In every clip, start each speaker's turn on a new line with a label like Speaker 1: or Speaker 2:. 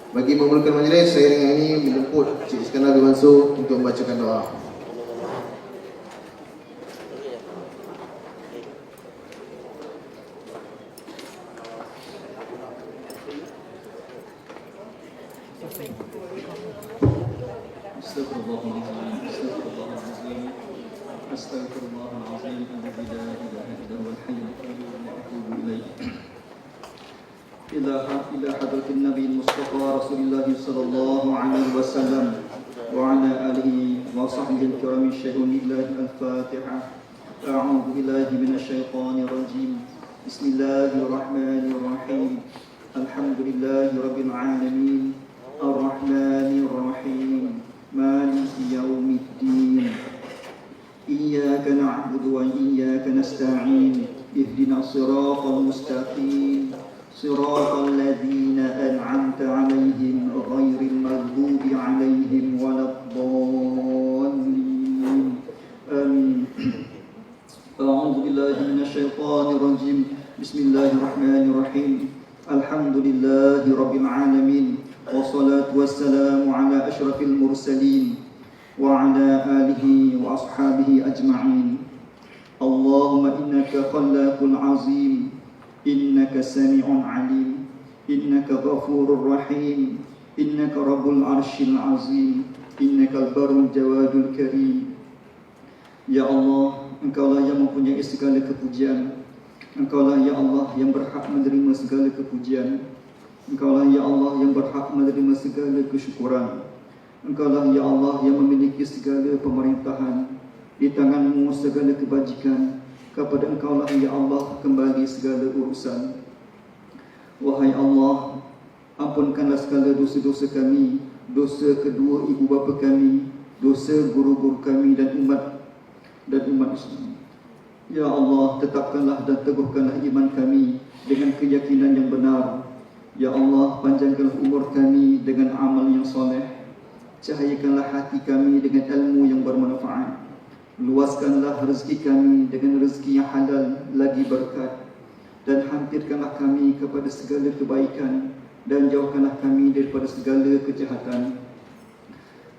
Speaker 1: Bagi memulakan majlis, saya dengan ini menjemput Cik Iskandar bin Mansur untuk membacakan doa.
Speaker 2: إلى حضرة النبي المصطفى رسول الله صلى الله عليه وسلم وعلى آله وصحبه الكرام الشهود الله الفاتحة. أعوذ بالله من الشيطان الرجيم. بسم الله الرحمن الرحيم. الحمد لله رب العالمين الرحمن الرحيم مالك يوم الدين. إياك نعبد وإياك نستعين. اهدنا الصراط المستقيم صراط الذين أنعمت عليهم غير المغضوب عليهم ولا الضالين آمين. أعوذ بالله من الشيطان الرجيم. بسم الله الرحمن الرحيم. الحمد لله رب العالمين والصلاة والسلام على أشرف المرسلين وعلى آله وأصحابه أجمعين. اللهم إنك خلاق عظيم، إنك سميع عليم، إنك غفور رحيم، إنك رب العرش العظيم، إنك البر الجواد الكريم. Ya Allah, Engkaulah yang mempunyai segala kepujian. Engkaulah ya Allah yang berhak menerima segala kepujian. Engkaulah ya Allah yang berhak menerima segala kesyukuran. Engkaulah ya Allah yang memiliki segala pemerintahan. Di tangan-Mu segala kebajikan. Kepada Engkaulah ya Allah kembali segala urusan. Wahai Allah, ampunkanlah segala dosa-dosa kami, dosa kedua ibu bapa kami, dosa guru-guru kami dan umat Islam. Ya Allah, tetapkanlah dan teguhkanlah iman kami dengan keyakinan yang benar. Ya Allah, panjangkanlah umur kami dengan amal yang soleh. Cahayakanlah hati kami dengan ilmu yang bermanfaat. Luaskanlah rezeki kami dengan rezeki yang halal lagi berkat. Dan hampirkanlah kami kepada segala kebaikan dan jauhkanlah kami daripada segala kejahatan.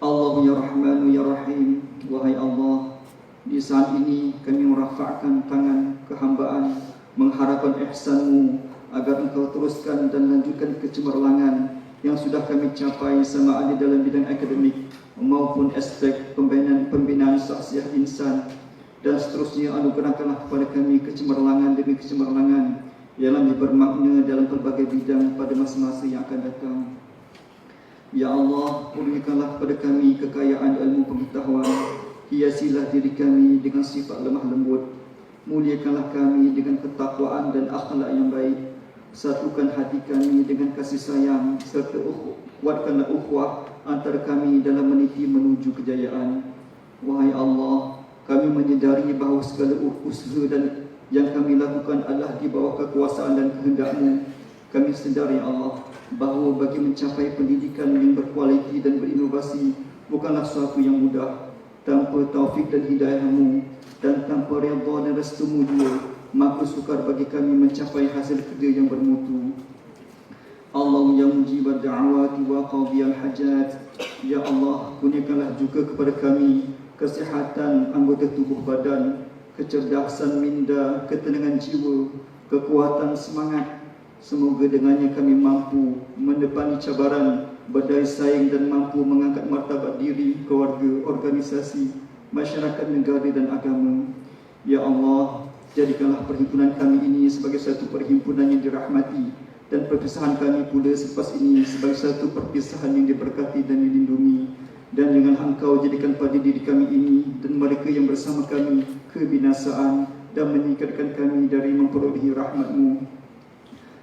Speaker 2: Allah ya Rahmanu ya Rahim. Wahai Allah, di saat ini kami merafakkan tangan kehambaan mengharapkan ihsan-Mu agar Engkau teruskan dan lanjutkan kecemerlangan yang sudah kami capai sama ada dalam bidang akademik maupun aspek pembinaan syakhsiah insan, dan seterusnya anugerahkanlah kepada kami kecemerlangan demi kecemerlangan yang lebih bermakna dalam pelbagai bidang pada masa-masa yang akan datang. Ya Allah, kurniakanlah kepada kami kekayaan ilmu pengetahuan. Hiasilah diri kami dengan sifat lemah lembut. Muliakanlah kami dengan ketakwaan dan akhlak yang baik. Satukan hati kami dengan kasih sayang, serta kuatkanlah ukhuwah antara kami dalam meniti menuju kejayaan. Wahai Allah, kami menyedari bahawa segala usaha dan yang kami lakukan adalah di bawah kekuasaan dan kehendak-Mu. Kami sedari ya Allah bahawa bagi mencapai pendidikan yang berkualiti dan berinovasi bukanlah suatu yang mudah. Tanpa taufik dan hidayah-Mu dan tanpa redha dan restu-Mu juga, maka sukar bagi kami mencapai hasil kerja yang bermutu. Allah yang mujibad da'awati wa qadiyal hajat. Ya Allah, kurniakanlah juga kepada kami kesihatan anggota tubuh badan, kecerdasan minda, ketenangan jiwa, kekuatan semangat. Semoga dengannya kami mampu menepani cabaran, berdaya saing dan mampu mengangkat martabat diri, keluarga, organisasi, masyarakat, negara dan agama. Ya Allah, jadikanlah perhimpunan kami ini sebagai satu perhimpunan yang dirahmati, dan perpisahan kami pula selepas ini sebagai satu perpisahan yang diberkati dan dilindungi. Dan janganlah Engkau jadikan pada diri kami ini dan mereka yang bersama kami kebinasaan dan menyingkirkan kami dari memperolehi rahmat-Mu.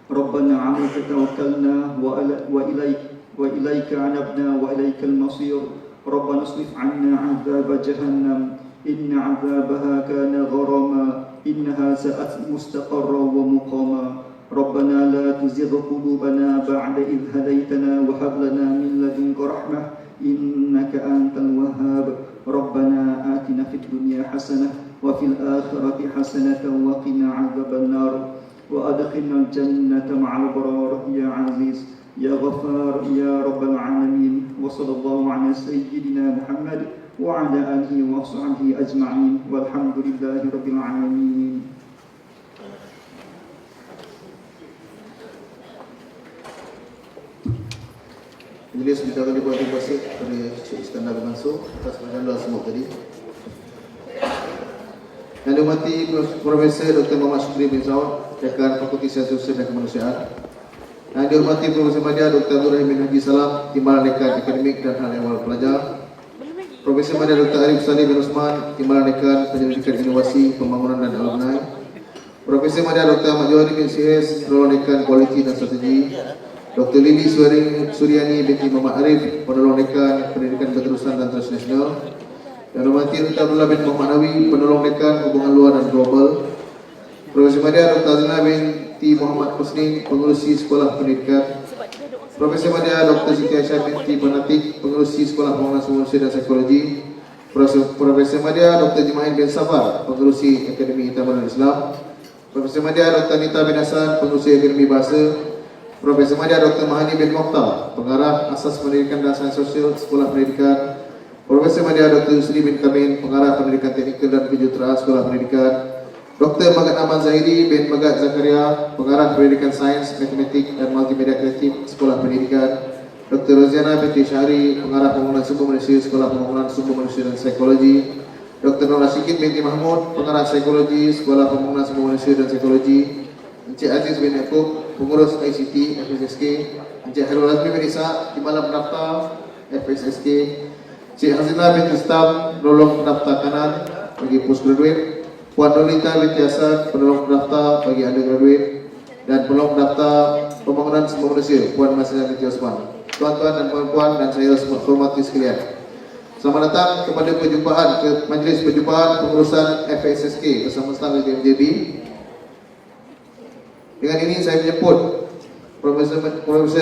Speaker 2: Rabbana 'alaika tawakkalna wa ilaika 'anabna wa ilaikal masir. Rabbana asrif 'anna 'adzab jahannam inna 'adzabaha kana gharama innaha sa'at mustaqarra wa muqama. Rabbana la tuzigh qulubana ba'da idh hadaytana wa hab lana min ladunka rahmah innaka antal wahhab. Rabbana atina fid dunya hasanah wa fil akhirati hasanatan wa qina 'adzaban nar wa adkhilna al-jannata ma'al abrar ya aziz يا غفار يا رب العالمين. وصلى الله على سيدنا محمد وعلى آله وصحبه أجمعين والحمد لله رب العالمين.
Speaker 1: Majlis minta kali buat terima kasih kepada Cik Iskandar bin Mansur atas penjelasan semua tadi. Yang dihormati Profesor Dr. Muhammad Syukri bin Saud, Dekan Fakulti Sains Sosial dan Kemanusiaan. Yang dihormati Profesor Madya Dr. Abdul Rahim bin Haji Salam, Timbalan Dekan Akademik dan Hal Ehwal Pelajar. Profesor Madya Dr. Arif Salih bin Usman, Timbalan Dekan Penyelidikan Inovasi, Pembangunan dan Alumni. Profesor Madya Dr. Ahmad Johari bin Sihes, Penolong Dekan Kualiti dan Strategi. Dr. Lili Suryani binti Muhammad Arif, Penolong Dekan Pendidikan Berterusan dan Transnasional. Yang dihormati Dr. Abdullah bin Muhammad Nawi, Penolong Dekan Hubungan Luar dan Global. Profesor Madya Dr. Azina binti Muhammad Husni, Pengurusi Sekolah Pendidikan. Profesor Madya Dr. Siti Aisyah binti Panatik, Pengurusi Sekolah Pembangunan Sumber Manusia dan Psikologi. Profesor Madya Dr. Jimain bin Safar, Pengurusi Akademi Taman Islam. Profesor Madya Dr. Nita bin Hasan, Pengurusi Akademi Bahasa. Profesor Madya Dr. Mahani bin Mokhtar, Pengarah Asas Pendidikan dan Sains Sosial Sekolah Pendidikan. Profesor Madya Dr. Yusri bin Kamin, Pengarah Pendidikan Teknikal dan Kejuruteraan Sekolah Pendidikan. Dr. Magat Ahmad Zahiri bin Magat Zakaria, Pengarah Pendidikan Sains, Matematik dan Multimedia Kreatif Sekolah Pendidikan. Dr. Roziana binti Syahri, Pengarah Pembangunan Sumber Manusia Sekolah Pembangunan Sumber Manusia dan Psikologi. Dr. Nur Rashidin binti Mahmud, Pengarah Psikologi Sekolah Pembangunan Sumber Manusia dan Psikologi. Encik Aziz bin Yaakob, Pengurus ICT FSSK. Encik Hairul Azmi bin Isa, Timbalan Pendaftar FSSK. Encik Hazina bin Istam, Penolong Pendaftar Kanan bagi Postgraduate. Puan Nolita binti Hasan, Penolong Pendaftar bagi Undergraduate. Dan Penolong Pendaftar Pembangunan Sumber Manusia, Puan Masina binti Osman. Tuan-tuan dan puan-puan dan saya semua hormati sekalian, selamat datang kepada majlis perjumpaan pengurusan FSSK bersama staf MJB. Dengan ini saya menyebut Profesor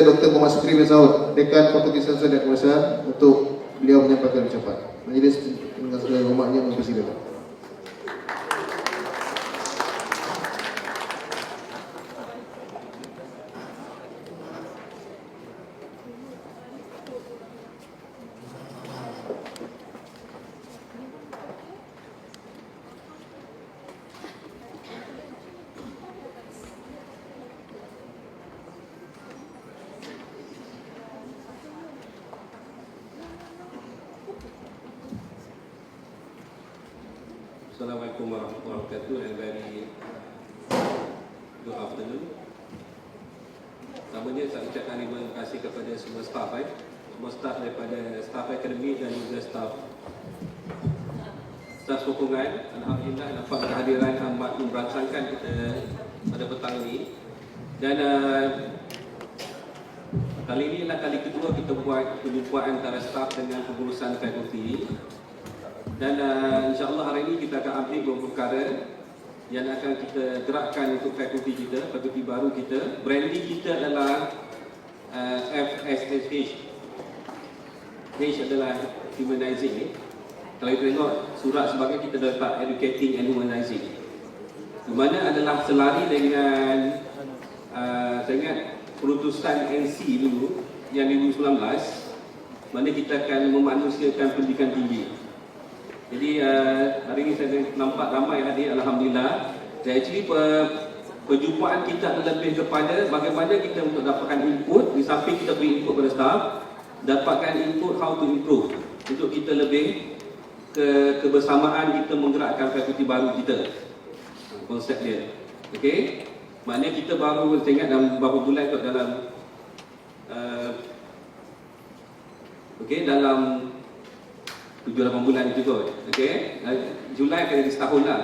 Speaker 1: Dr. Muhammad Syukri bin Saud, Dekan Fakulti Sains dan Kemanusiaan, untuk beliau menyampaikan ucapan. Majlis dengan segala hormatnya mempersilakan.
Speaker 3: Assalamualaikum warahmatullahi wabarakatuh and very good afternoon. Pertamanya saya ucapkan terima kasih kepada semua staf daripada staf akademik dan juga staf sokongan. Alhamdulillah dapat kehadiran amat memberangsangkan kita pada petang ini. Dan kali ini adalah kali kedua kita buat perjumpaan antara staf dengan pengurusan fakulti. Dan insyaAllah hari ini kita akan update beberapa perkara yang akan kita gerakkan untuk fakulti kita, fakulti baru kita. Branding kita adalah FSSH. H adalah humanizing. Kalau kita tengok surat sebagai kita dah letak educating and humanizing, di mana adalah selari dengan saya ingat perutusan NC dulu yang 2019, mana kita akan memanusiakan pendidikan tinggi. Jadi hari ini saya nampak ramai hadir, alhamdulillah. Dan actually perjumpaan kita lebih kepada bagaimana kita untuk dapatkan input, di samping kita beri input pada staff, dapatkan input how to improve untuk kita lebih kebersamaan kita menggerakkan fakulti baru kita. Konsep dia. Okey. Maknanya kita baru ingat dalam beberapa bulan kot dalam dalam 7-8 bulan itu kot. Okey. Julai akan jadi setahun lah.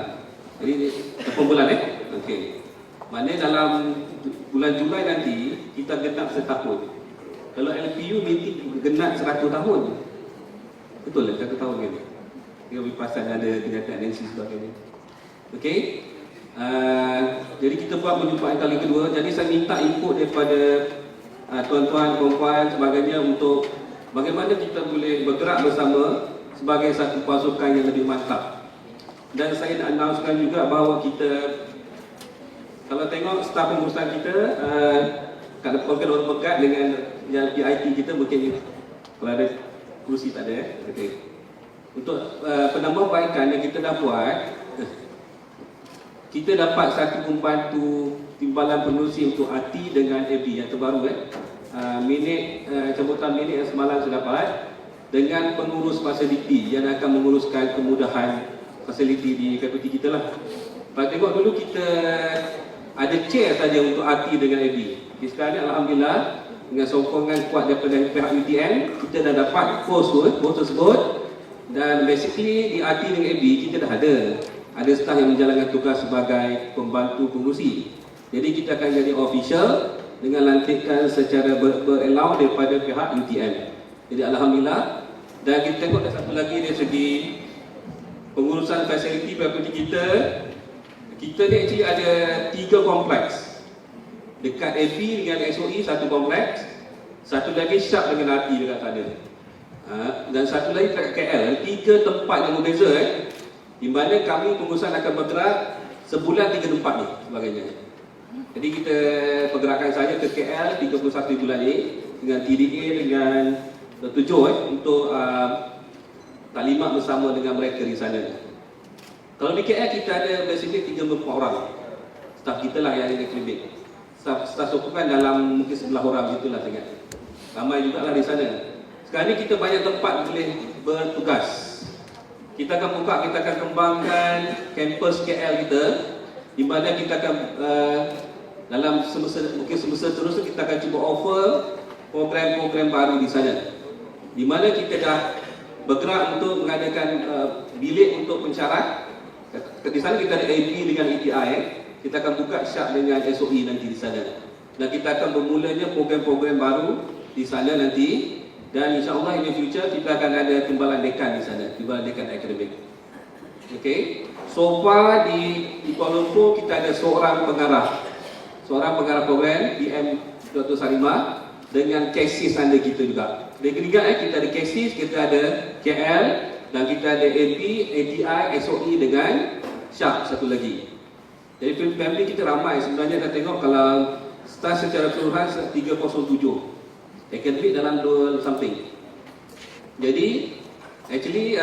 Speaker 3: Jadi 8 bulan okey. Maknanya dalam bulan Julai nanti kita genap setahun. Kalau LPU nanti genap 100 tahun. Betul lah 1 tahun kan? Dia pasal ada kenyataan NC sebagainya. Okey. Jadi kita buat perjumpaan kali kedua. Jadi saya minta input daripada tuan-tuan, perempuan sebagainya untuk bagaimana kita boleh bergerak bersama sebagai satu pasukan yang lebih mantap. Dan saya nak announcekan juga bahawa kita, kalau tengok staf pengurusan kita, kat depan kan orang pekat dengan yang PIT kita mungkin kalau ada kerusi tak ada. Okey. Untuk penambahbaikan yang kita dah buat, kita dapat satu pembantu timbalan pengurusi untuk RT dengan AB yang terbaru cabutan minit yang semalam saya dapat dengan pengurus fasiliti yang akan menguruskan kemudahan fasiliti di fakulti kita lah. Kalau tengok dulu kita ada chair saja untuk RT dengan AB. Sekarang ni Alhamdulillah dengan sokongan kuat daripada pihak UTM, kita dah dapat post tersebut, dan basically di RT dengan AB kita dah ada staf yang menjalankan tugas sebagai pembantu pengurusi. Jadi kita akan jadi official dengan lantikan secara ber-allow daripada pihak UTM. Jadi Alhamdulillah. Dan kita tengok ada satu lagi dari segi pengurusan fasiliti fakulti kita. Kita ni actually ada 3 kompleks. Dekat AP dengan SOE satu kompleks, satu lagi SHAP dengan RT dekat sana. Dan satu lagi dekat KL. 3 tempat yang berbeza di mana kami pengurusan akan bergerak sebulan 3 tempat ni sebagainya. Jadi kita pergerakan saja ke KL 31 bulan ni dengan TDA dengan 7 untuk taklimat bersama dengan mereka di sana. Kalau di KL kita ada basically 34 orang staf kita lah yang ada klinik. Staf sokongan dalam mungkin 11 orang gitulah sangat. Ramai jugalah di sana. Sekarang ni kita banyak tempat boleh bertugas. Kita akan kembangkan kampus KL kita, di mana kita akan dalam semasa terus kita akan cuba offer program-program baru di sana. Di mana kita dah bergerak untuk mengadakan bilik untuk pensyarah. Di sana kita ada AB dengan ETI. Kita akan buka SHAP dengan SOE nanti di sana. Dan kita akan bermulanya program-program baru di sana nanti. Dan insyaAllah in the future kita akan ada timbalan dekan di sana, timbalan dekan akademik. Okay. So far di Kuala Lumpur kita ada seorang pengarah program PM Dr. Salimah dengan cases anda kita juga. Kita ada cases, kita ada KL dan kita ada AP, ATI, SOE dengan SHAP satu lagi. Jadi family kita ramai sebenarnya. Dah tengok kalau start secara keseluruhan 307. Akademik dalam 2 something. Jadi actually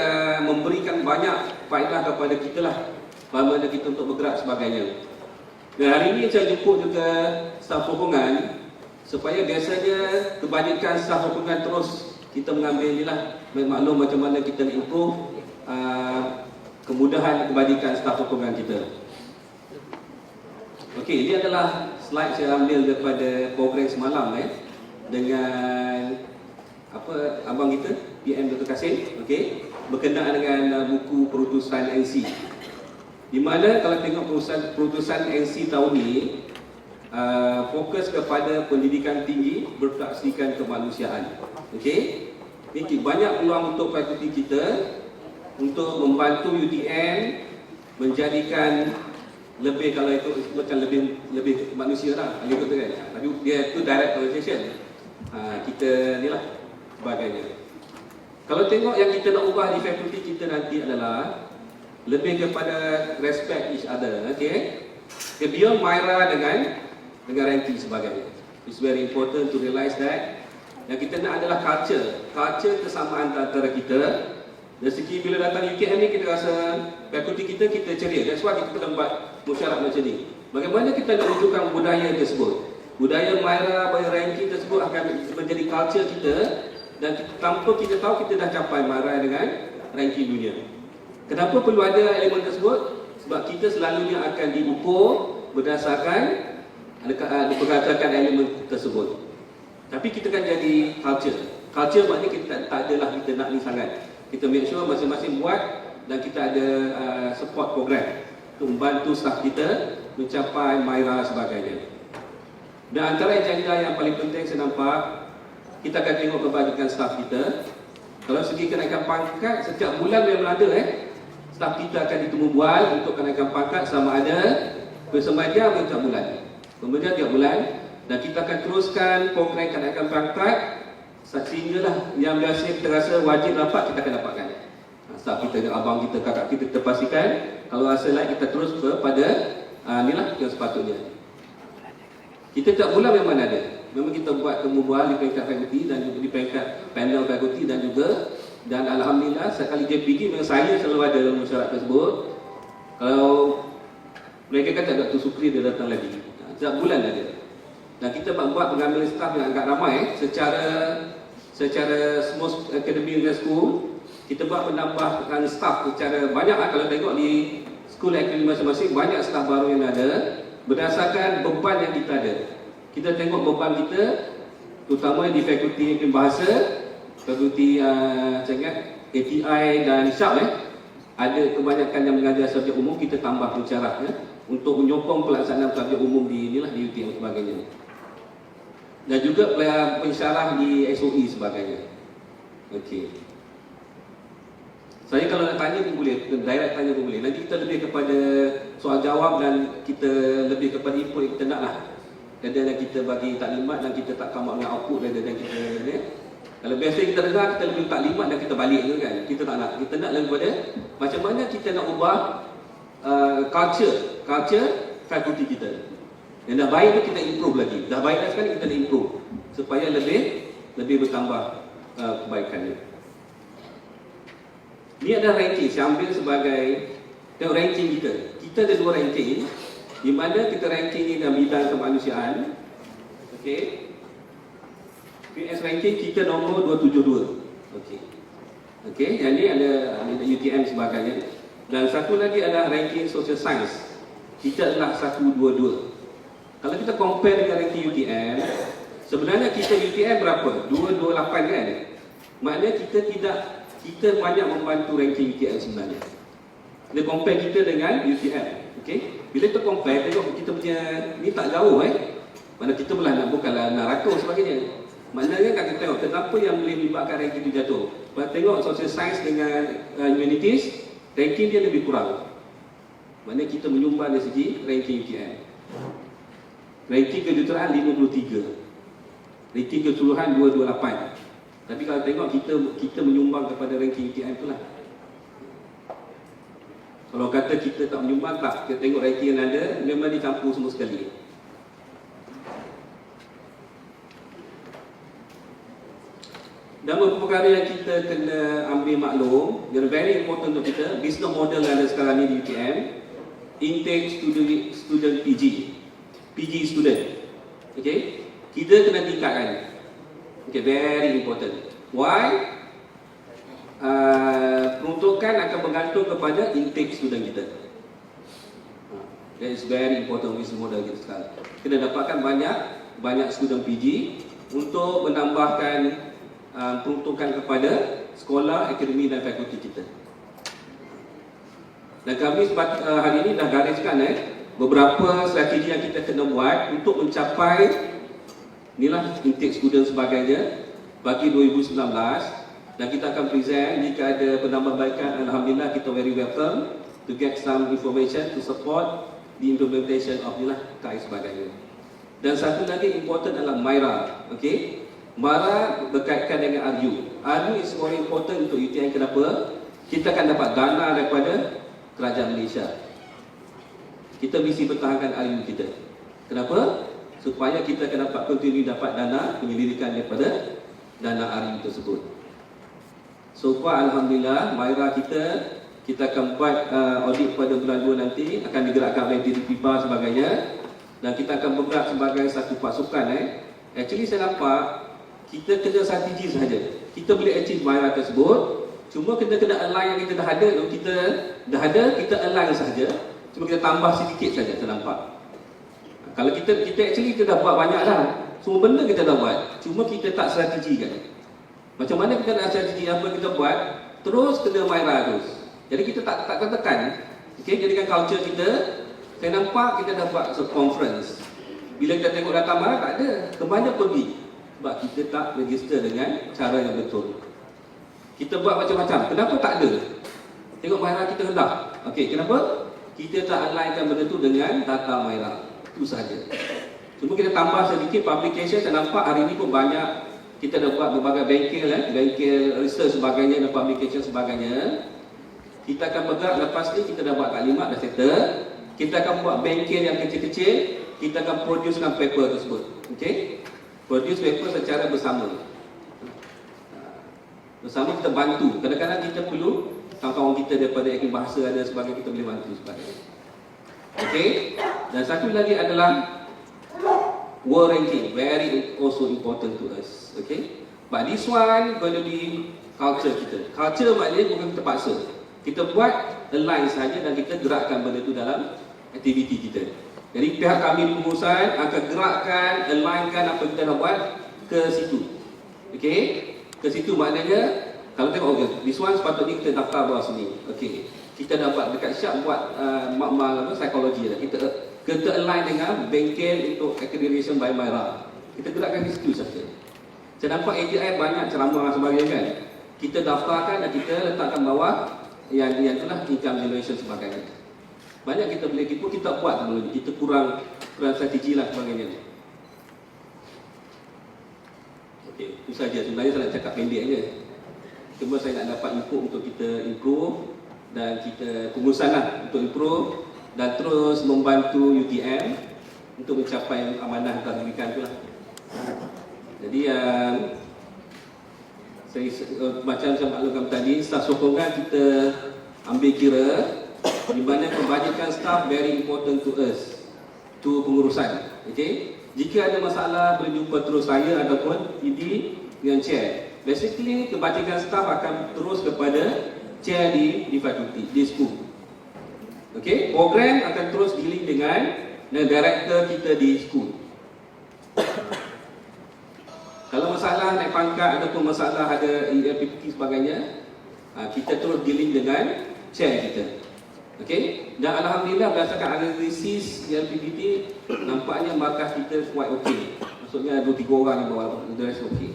Speaker 3: memberikan banyak faedah kepada kita lah bagaimana kita untuk bergerak sebagainya. Dan hari ini saya jemput juga staf sokongan supaya biasanya kebanyakan staf sokongan terus kita mengambil ni lah maklum macam mana kita improve kemudahan kebajikan staf sokongan kita. Okey, ini adalah slide saya ambil daripada program semalam dengan abang kita PM Dr. Kasim, okey, berkenaan dengan buku perutusan NC. Di mana kalau tengok perutusan NC tahun ni fokus kepada pendidikan tinggi berpraksikan kemanusiaan. Okey. Ini banyak peluang untuk fakulti kita untuk membantu UTM menjadikan lebih, kalau itu macam lebih manusia lah, gitu kan. Tapi dia tu direct organization. Kita ni lah sebagainya. Kalau tengok yang kita nak ubah di fakulti kita nanti adalah lebih kepada respect each other, okay? Beyond Myra dengan ranking sebagainya. It's very important to realize that. Yang kita nak adalah culture kesamaan antara kita. Dari segi bila datang UKM ni kita rasa fakulti kita ceria. That's why kita buat musyarat macam ni. Bagaimana kita nak wujudkan budaya tersebut? Budaya Myra, budaya ranking tersebut akan menjadi culture kita, dan tanpa kita tahu kita dah capai Myra dengan ranking dunia. Kenapa perlu ada elemen tersebut? Sebab kita selalunya akan diukur berdasarkan elemen tersebut. Tapi kita kan jadi culture. Culture maknanya kita tak adalah kita nak ni sangat. Kita make sure masing-masing buat, dan kita ada support program untuk membantu staf kita mencapai Myra sebagainya. Dan antara agenda yang paling penting saya nampak, kita akan tengok kebajikan staf kita. Kalau segi kenaikan pangkat, setiap bulan memang ada staf kita akan ditemu bual untuk kenaikan pangkat, sama ada bersemaja atau setiap bulan. Bersemaja tiap bulan, dan kita akan teruskan program kenaikan pangkat sehinggalah yang biasa kita rasa wajib dapat, kita akan dapatkan. Staf kita, abang kita, kakak kita, kita pastikan kalau rasa lain kita terus kepada inilah yang sepatutnya. Kita tiap bulan memang ada. Memang kita buat kemubuhan di peringkat fakulti dan juga di peringkat panel fakulti dan alhamdulillah sekali JPG memang saya selalu ada dalam syarat tersebut. Kalau mereka kata Dr. Sukri dia datang lagi. Setiap bulan ada. Dan kita buat pengambilan staf yang agak ramai secara semua akademi dan school. Kita buat penambahan staf secara banyak. Kalau tengok di school akademi masing-masing banyak staf baru yang ada berdasarkan beban yang kita ada. Kita tengok beban kita terutama di fakulti bahasa, fakulti ATI dan Syab ada kebanyakan yang mengajar subjek umum, kita tambah pensyarah untuk menyokong pelaksanaan subjek umum di UTM sebagainya. Dan juga pensyarah di SOE sebagainya. Okey. Saya kalau nak tanya pun boleh, direct tanya pun boleh. Nanti kita lebih kepada soal jawab dan kita lebih kepada input yang kita nak lah. Dan kita bagi taklimat dan kita tak come up dengan output dan kita kalau biasa kita dengar, kita lebih taklimat dan kita balik tu kan. Kita tak nak. Kita nak lebih pada macam mana kita nak ubah culture fakulti kita. Yang dah baik tu kita improve lagi. Dah baik dah sekali kita nak improve supaya lebih bertambah kebaikannya. Ni ada ranking, saya ambil sebagai tengok ranking kita. Kita ada dua ranking di mana kita ranking ni dalam bidang kemanusiaan. Okey. PS ranking kita nombor 272. Okey. Okey, yang ni ada UTM sebagainya. Dan satu lagi adalah ranking social science. Kita adalah 122. Kalau kita compare dengan ranking UTM, sebenarnya kita UTM berapa? 228 kan? Maknanya kita banyak membantu ranking UTM sebenarnya. Dia compare kita dengan UTM. Okey. Bila kita compare, tengok kita punya ni tak jauh Mana kita belah nak bukanlah neraka sebagainya. Maknanya kan kita tengok kenapa yang boleh menyebabkan ranking itu jatuh. Kalau tengok social science dengan humanities, ranking dia lebih kurang. Maknanya kita menyumbang dari segi ranking UTM. Ranking kejuruteraan 53. Ranking keseluruhan 228. Tapi kalau tengok kita menyumbang kepada ranking UTM itulah. Kalau kata kita tak menyumbang tak, kita tengok ranking yang ada memang dicampur semua sekali. Dan beberapa perkara yang kita kena ambil maklum, yang very important untuk kita, business model yang ada sekarang ni di UTM, intake student PG student. Okay, kita kena tingkatkan. Okay, very important. Why? Peruntukan akan bergantung kepada intake student kita. That is very important business model kita sekarang. Kita dapatkan banyak student PG untuk menambahkan peruntukan kepada sekolah, akademi dan fakulti kita. Dan kami hari ini dah gariskan beberapa strategi yang kita kena buat untuk mencapai inilah intake student sebagainya bagi 2019. Dan kita akan present jika ada penambahbaikan. Alhamdulillah kita very welcome to get some information to support the implementation of inilah KAI sebagainya. Dan satu lagi important adalah MYRA. Okay? MYRA berkaitan dengan RU. RU is more important untuk UTM. Kenapa? Kita akan dapat dana daripada kerajaan Malaysia. Kita mesti pertahankan RU kita. Kenapa? Supaya kita akan dapat continue dapat dana penyelidikan daripada dana RU tersebut. So far alhamdulillah MYRA kita akan buat audit pada bulan 2 nanti, akan digerakkan oleh diri PIPA sebagainya, dan kita akan bergerak sebagai satu pasukan. Actually saya nampak kita kena strategi sahaja. Kita boleh achieve MYRA tersebut, cuma kita kena align yang kita dah ada, kita align sahaja. Cuma kita tambah sedikit saja, saya nampak. Kalau kita actually kita dah buat banyak dah. Semua benda kita dah buat, cuma kita tak strategikan. Macam mana kita nak strategi apa kita buat, terus kena MYRA terus. Jadi kita tak tekan. Okay, jadikan culture kita. Saya nampak kita dah buat conference. Bila kita tengok data MYRA tak ada, kemana pergi? Sebab kita tak register dengan cara yang betul. Kita buat macam-macam. Kenapa tak ada? Tengok MYRA kita rendah. Okey, kenapa? Kita tak alignkan benda tu dengan data MYRA. Itu saja. Cuma kita tambah sedikit publication. Saya nampak hari ini pun banyak. Kita dah buat berbagai bengkel, bengkel research sebagainya dan publication sebagainya. Kita akan bergerak lepas ni, kita dah buat taklimat, dah settle. Kita akan buat bengkel yang kecil-kecil. Kita akan producekan paper tersebut. Okey? produce paper secara bersama. Bersama kita bantu. Kadang-kadang kita perlu kawan-kawan kita daripada akademi bahasa dan sebagainya, kita boleh bantu sebagainya. Okay. Dan satu lagi adalah world ranking, very also important to us. Okay. But this one going to be culture kita. Culture maknanya bukan kita paksa. Kita buat align saja dan kita gerakkan benda itu dalam aktiviti kita. Jadi pihak kami di pengurusan akan gerakkan, alignkan apa kita nak buat ke situ. Okey? Ke situ maknanya kalau tengok okay, this one sepatutnya kita daftar bawah sini. Okey. Kita dapat dekat Syak buat makmal psikologi dah. Kita align dengan bengkel untuk accreditation by MyRA. Kita gerakkan di situ saja. Saya nampak AGI banyak ceramah dan sebagainya kan. Kita daftarkan dan kita letakkan bawah yang itulah income generation sebagainya. Banyak kita boleh tipu, kita buat dulu. Kita kurang strategi lah sebagainya. Okey, itu saja. Sebenarnya saya nak cakap pendek aja. Cuma saya nak dapat input untuk kita improve dan kita pengurusan lah untuk improve dan terus membantu UTM untuk mencapai amanah yang telah diberikan tu lah. Jadi macam saya maklumkan tadi, staf sokongan kita ambil kira di mana kebajikan staf very important to us, to pengurusan. Okay? Jika ada masalah boleh jumpa terus saya ataupun PD dengan chair. Basically kebajikan staf akan terus kepada chair di fakulti, di school. Okay? Program akan terus dealing dengan director kita di school. Kalau masalah naik pangkat ataupun masalah ada ELPPT sebagainya, kita terus dealing dengan chair kita. Okey? Dan alhamdulillah berdasarkan analisis ELPPT, nampaknya markas kita quite okey. Maksudnya 2-3 orang yang bawa, the rest okey.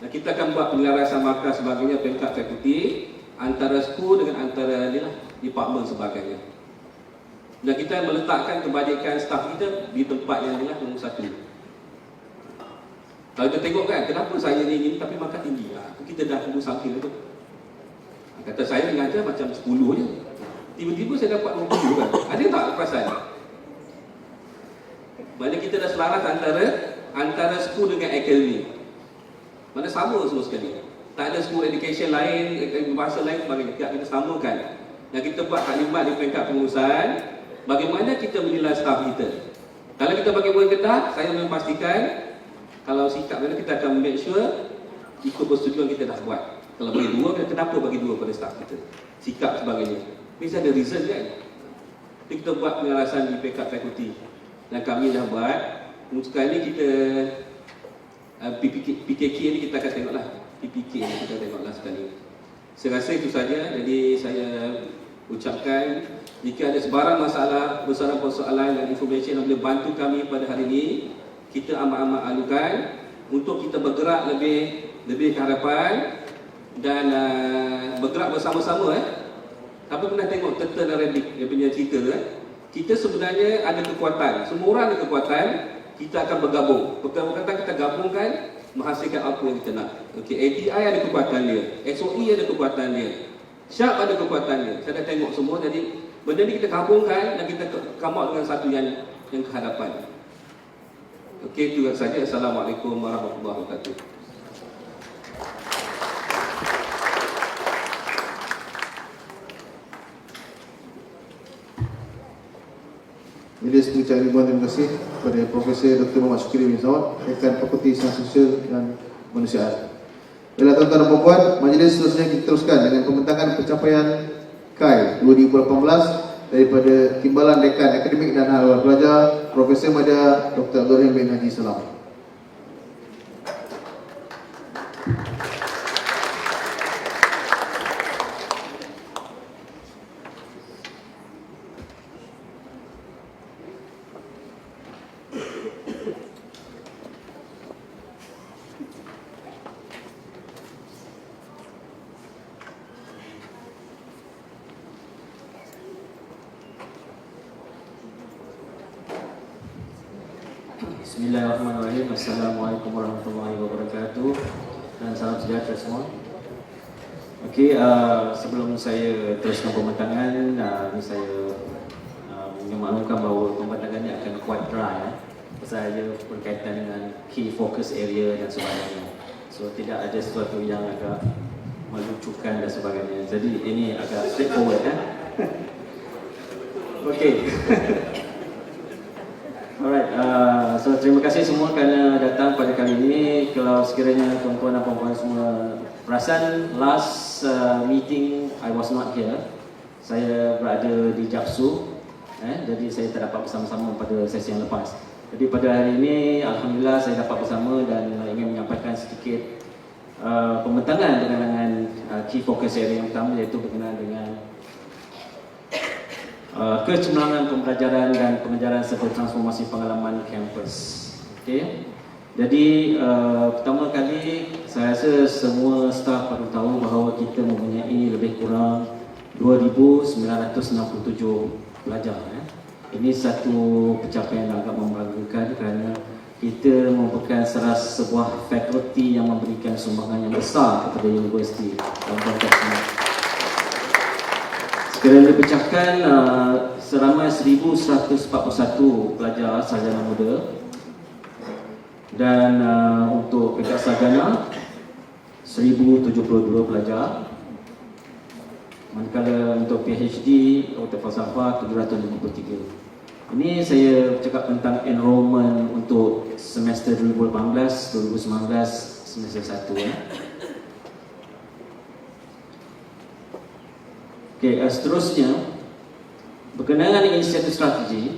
Speaker 3: Dan kita akan buat penyelarasan markas sebagainya peringkat fakulti antara school dengan antara department sebagainya. Dan kita meletakkan kebajikan staf kita di tempat yang nombor 1. Kalau kita tengok kan, kenapa saya ni tapi makan tinggi? Kita dah tunggu sampai tu. Kata saya mengajar macam 10 je. Tiba-tiba saya dapat 20 kan. Ada tak perasan? Mana kita dah selaras antara school dengan akademi. Mana sama semua sekali. Tak ada school education lain, bahasa lain sebagainya. Kita samakan. Dan kita buat taklimat di peringkat pengurusan. Bagaimana kita menilai staf kita. Kalau kita bagi buat kedah, saya memastikan kalau sikap mana kita akan make sure ikut persetujuan kita dah buat. Kalau bagi 2, kenapa bagi 2 pada staf kita? Sikap sebagainya. Mesti ada reason kan? Jadi kita buat penyelarasan di peringkat fakulti. Dan kami dah buat. Sekarang ni kita PKK ni kita akan tengoklah. PPK ni kita tengoklah sekali. Saya rasa itu saja. Jadi saya ucapkan jika ada sebarang masalah, besaran persoalan dan informasi yang boleh bantu kami pada hari ini, kita amat-amat alukan untuk kita bergerak lebih ke hadapan dan bergerak bersama-sama. Siapa pernah tengok Turtle dan Rabbit dia punya cerita kita sebenarnya ada kekuatan, semua orang ada kekuatan, kita akan bergabung. Perkataan kita gabungkan menghasilkan apa yang kita nak. Okey, ATI ada kekuatan dia, SOE ada kekuatan dia, Syak ada kekuatan dia. Saya dah tengok semua, jadi benda ni kita gabungkan dan kita come out dengan satu yang ke hadapan. Okey, itu saja. Assalamualaikum warahmatullahi wabarakatuh.
Speaker 1: Majlis pengucap ribuan terima kasih kepada Profesor Dr. Muhammad Syukri bin Zawad, Dekan Fakulti Sains Sosial dan Kemanusiaan. Baiklah tuan-tuan dan puan-puan, majlis seterusnya kita teruskan dengan pembentangan pencapaian KAI 2018 daripada Timbalan Dekan Akademik dan Hal Ehwal Pelajar Profesor Madya Dr. Abdul Rahim bin Haji Salam.
Speaker 4: Bismillahirrahmanirrahim. Assalamualaikum warahmatullahi wabarakatuh dan salam sejahtera semua. Okey, sebelum saya teruskan pembentangan, ini saya memaklumkan bahawa pembentangan ini akan quite dry. saya berkaitan dengan key focus area dan sebagainya. So tidak ada sesuatu yang agak melucukan dan sebagainya. Jadi ini agak straightforward Okay. Alright, so terima kasih semua kerana datang pada kali ini. Kalau sekiranya tuan-tuan dan puan-puan semua perasan, last meeting I was not here. Saya berada di Japsu, jadi saya tak dapat bersama-sama pada sesi yang lepas. Jadi pada hari ini, alhamdulillah saya dapat bersama dan ingin menyampaikan sedikit pembentangan dengan key focus area yang pertama, iaitu berkenaan dengan kecemerlangan pembelajaran dan pengajaran serta transformasi pengalaman kampus. Okay. Jadi pertama kali saya rasa semua staf perlu tahu bahawa kita mempunyai lebih kurang 2,967 pelajar. Ini satu pencapaian yang agak membanggakan kerana kita merupakan salah sebuah fakulti yang memberikan sumbangan yang besar kepada universiti dalam konteks ini. Sekiranya dipecahkan, seramai 1,141 pelajar sarjana muda, dan untuk peringkat sarjana 1,072 pelajar, manakala untuk PhD atau falsafah 753. Ini saya cakap tentang enrollment untuk semester 2018-2019 semester 1 Okay, seterusnya berkenaan dengan inisiatif strategi,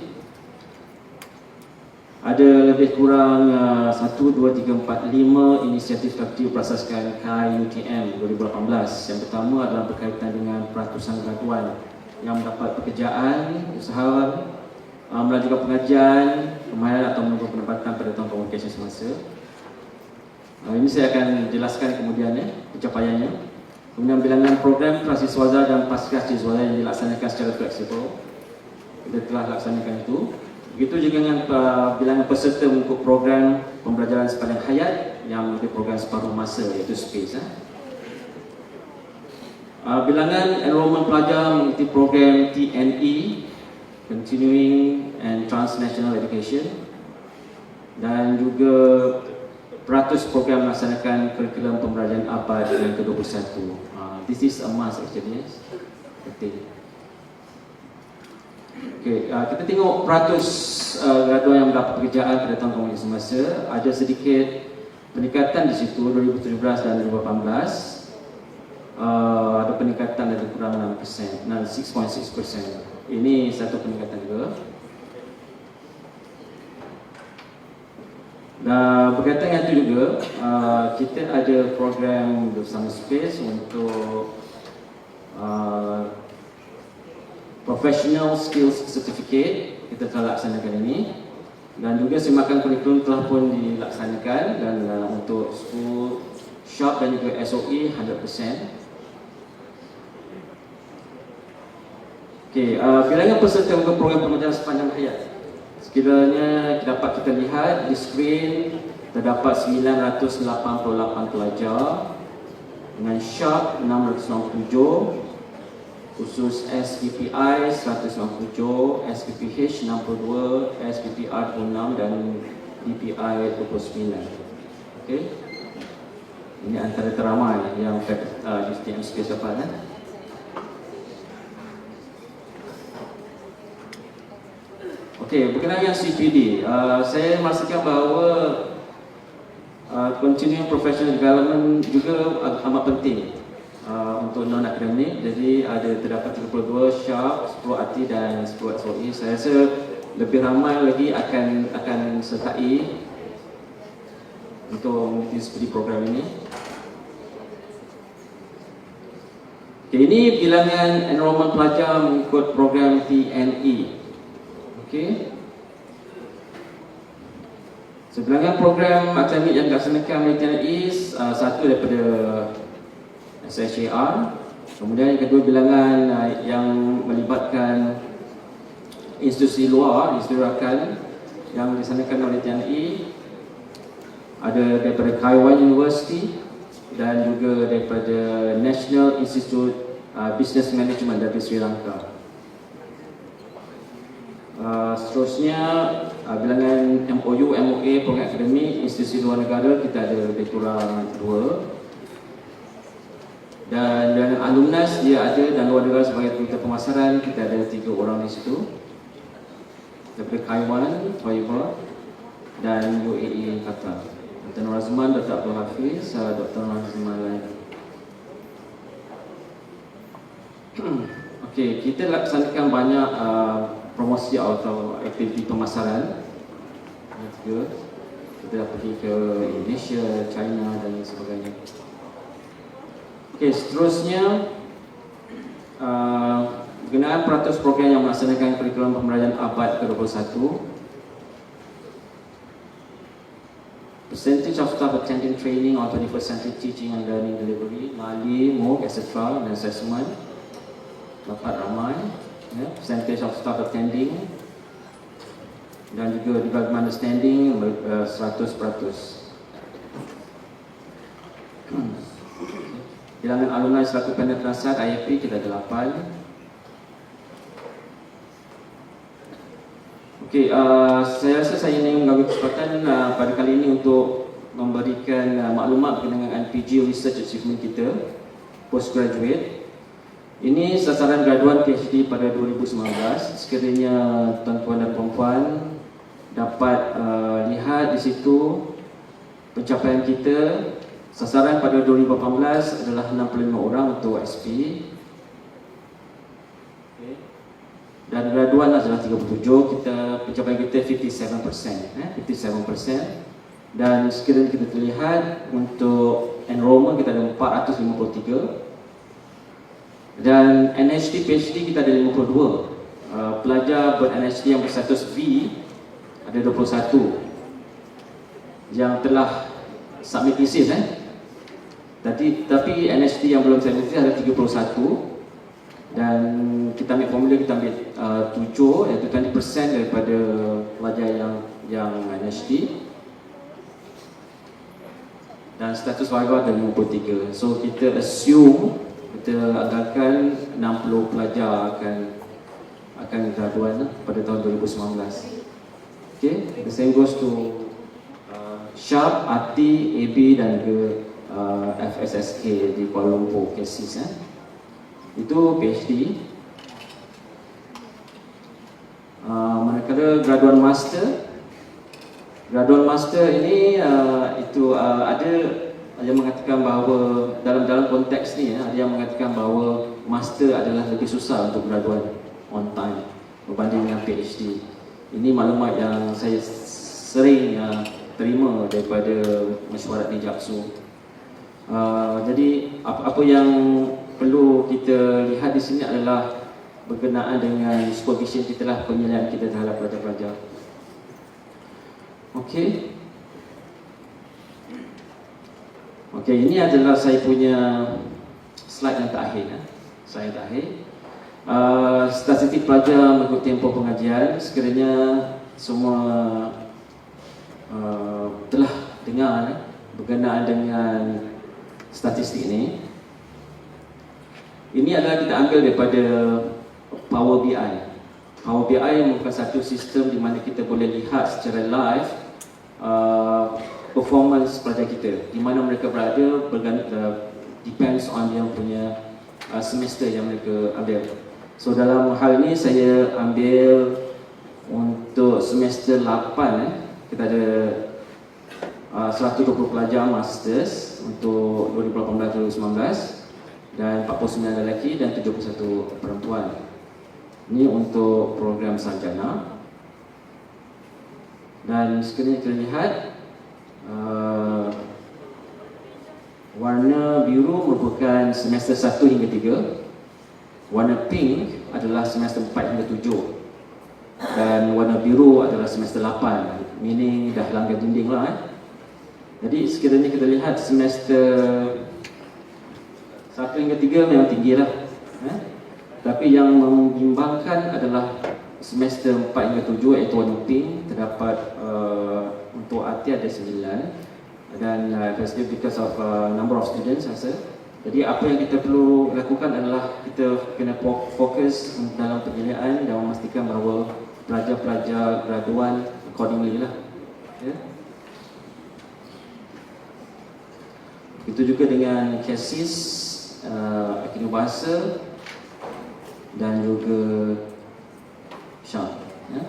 Speaker 4: ada lebih kurang 1, 2, 3, 4, 5 inisiatif strategi berasaskan KUTM 2018. Yang pertama adalah berkaitan dengan peratusan graduan yang mendapat pekerjaan, usahawan, melanjutkan pengajian, kemahiran atau menunggu pendapatan pada tahun komunikasi semasa. Ini saya akan jelaskan kemudian pencapaiannya. Kemudian bilangan program prasiswaza dan pascasiswaza yang dilaksanakan secara fleksibel, kita telah laksanakan itu. Begitu juga dengan bilangan peserta mengikut program pembelajaran sepanjang hayat yang menjadi program separuh masa, iaitu SPACE. Bilangan enrollment pelajar mengikuti program TNE, Continuing and Transnational Education, dan juga peratus program melaksanakan kurikulum pembelajaran abad yang ke-21. This is a must actually, yes. Okay, kita tengok peratus graduan yang mendapat pekerjaan pada tahun komunikasi semasa. Ada sedikit peningkatan di situ 2017 dan 2018. Ada peningkatan lebih kurang 6%, 6.6%. Ini satu peningkatan juga. Dan berkaitan dengan itu juga, kita ada program bersama SPACE untuk Professional Skills Certificate. Kita telah laksanakan ini, dan juga semakan kurikulum telah pun dilaksanakan, dan untuk school, shop dan juga SOE 100%. Okay, bilangan peserta untuk program pembelajaran sepanjang hayat. Sekiranya dapat kita lihat di skrin, terdapat 988 pelajar dengan sharp 697, khusus SPPI 197, SPPH 62, SPPR 26 dan DPI 29. Okay. Ini antara teramai yang di STM Space dapat. Okey, berkenaan dengan CPD, saya merasakan bahawa continuing professional development juga amat penting untuk non-akademik. Jadi terdapat 32 sharp, 10 ATI dan 10 SOE. Saya rasa lebih ramai lagi akan sertai untuk mengikuti seperti program ini. Okay, ini bilangan enrollment pelajar mengikut program TNE. Okey. Sebilangan program akademik yang dilaksanakan oleh TNE, satu daripada SHAR, kemudian yang kedua bilangan yang melibatkan institusi luar, institusi rakan yang dilaksanakan oleh TNE, ada daripada Taiwan University dan juga daripada National Institute Business Management dari Sri Lanka. Seterusnya bilangan MOU, MOA, program akademik, institusi luar negara kita ada lebih kurang 2. Dan dengan alumnus dia ada dan luar negara sebagai duta pemasaran kita ada 3 orang di situ. Daripada Taiwan, Taiwan dan UAE Qatar. Dr. Nur Azman, Dr. Abdul Hafiz, Dr. Nur Azman lain. Okey, kita laksanakan banyak promosi atau aktiviti pemasaran. Kita dah pergi ke Indonesia, China dan sebagainya. Okey, seterusnya berkenaan peratus program yang melaksanakan kurikulum pembelajaran abad ke-21. Percentage of staff attending training on 21st century teaching and learning delivery, MALI, MOOC, etc. dan assessment dapat ramai. Percentage of staff attending dan juga development understanding 100%. Bilangan alumni selaku panel penasihat IFP kita ada 8. Okey, saya rasa saya ingin mengambil kesempatan pada kali ini untuk memberikan maklumat berkenaan dengan PG Research Achievement kita postgraduate. Ini sasaran graduan PhD pada 2019. Sekiranya tuan-tuan dan puan-puan dapat lihat di situ pencapaian kita. Sasaran pada 2018 adalah 65 orang untuk SP. Okay. Dan graduan adalah 37. Pencapaian kita 57%. 57%. Dan sekiranya kita terlihat untuk enrollment kita ada 453. Dan NHD PhD kita ada 52. Pelajar ber-NHD yang berstatus V ada 21. Yang telah submit thesis tapi NHD yang belum submit thesis ada 31. Dan kita ambil formula, kita ambil 7 iaitu 20% daripada pelajar yang NHD. Dan status warga ada 53. So kita assume, kita anggarkan 60 pelajar akan graduan pada tahun 2019. Okay, the same goes to Sharp, AT, AB dan ke FSSK di Kuala Lumpur, KSIS. Itu PhD. Manakala graduan master. Graduan master ini itu ada yang mengatakan bahawa dalam konteks ni ada yang mengatakan bahawa master adalah lebih susah untuk graduan on time berbanding dengan PhD. Ini maklumat yang saya sering terima daripada mesyuarat di JAPSU. Jadi apa yang perlu kita lihat di sini adalah berkenaan dengan supervision kita lah, penilaian kita terhadap pelajar-pelajar. Okey. Okey, ini adalah saya punya slide yang terakhir. Slide yang terakhir. Statistik pelajar mengikut tempoh pengajian. Sekiranya semua telah dengar berkenaan dengan statistik ini. Ini adalah kita ambil daripada Power BI. Power BI merupakan satu sistem di mana kita boleh lihat secara live performance pelajar kita, di mana mereka berada depends on yang punya semester yang mereka ambil. So dalam hal ini saya ambil untuk semester 8 kita ada 120 pelajar masters untuk 2018-2019 dan 49 lelaki dan 71 perempuan. Ini untuk program sarjana. Dan sekiranya kita lihat warna biru merupakan semester 1 hingga 3. Warna pink adalah semester 4 hingga 7. Dan warna biru adalah semester 8. Meaning dah langgar dinding lah. Jadi sekiranya kita lihat semester 1 hingga 3 memang tinggi lah. Tapi yang membimbangkan adalah semester 4 hingga 7 iaitu warna pink. Terdapat untuk AT ada 9. Dan because of number of students rasa. Jadi apa yang kita perlu lakukan adalah kita kena fokus dalam penilaian dan memastikan bahawa pelajar-pelajar graduan accordingly lah. Ya. Itu juga dengan KSIS, Akademi Bahasa dan juga Syam. Ya.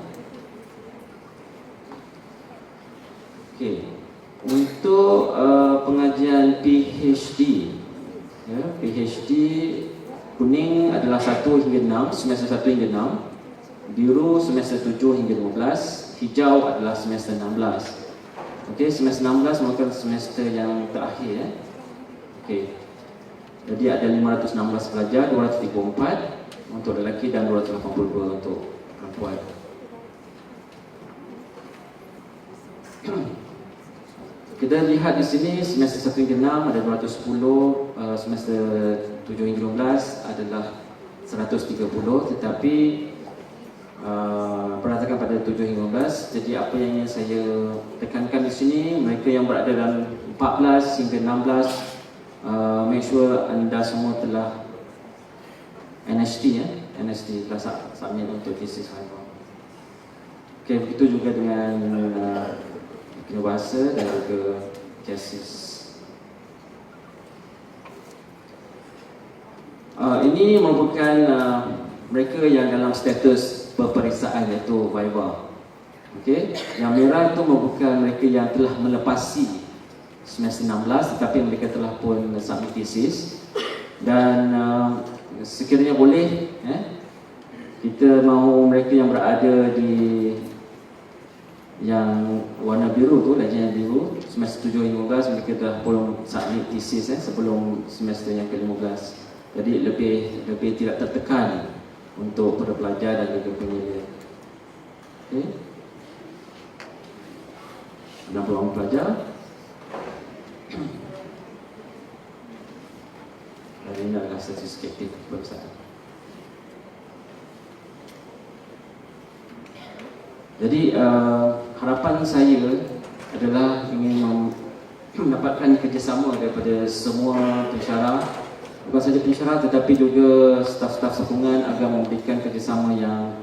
Speaker 4: Okey. Untuk pengajian PhD, ya, PhD kuning adalah 1 hingga 6, semester 1 hingga 6, biru semester 7 hingga 12, hijau adalah semester 16. Okey, semester 16 merupakan semester yang terakhir, ya. Okey. Jadi ada 516 pelajar, 234 untuk lelaki dan 282 untuk perempuan. Kita lihat di sini semester 1 hingga 6 ada 210, semester 7 hingga 12 adalah 130, tetapi berdasarkan pada 7 hingga 12. Jadi apa yang ingin saya tekankan di sini, mereka yang berada dalam 14 hingga 16, make sure anda semua telah NST, ya, NST telah submit untuk thesis final. Okey, begitu juga dengan Akademi Bahasa dan juga KSIS. Ini merupakan mereka yang dalam status peperiksaan, iaitu Viva. Okey, yang merah itu merupakan mereka yang telah melepasi semester 16 tetapi mereka telah pun submit thesis. Dan sekiranya boleh, kita mahu mereka yang berada di yang warna biru tu, lajian biru, semester 7 hingga 15 mereka dah pun submit thesis sebelum semester yang ke-15. Jadi lebih tidak tertekan untuk para pelajar dan juga penilaian. Okey. 60 orang pelajar. Dan ini adalah statistik aktif peperiksaan. Jadi harapan saya adalah ingin mendapatkan kerjasama daripada semua pensyarah, bukan saja pensyarah tetapi juga staf-staf sokongan agar memberikan kerjasama yang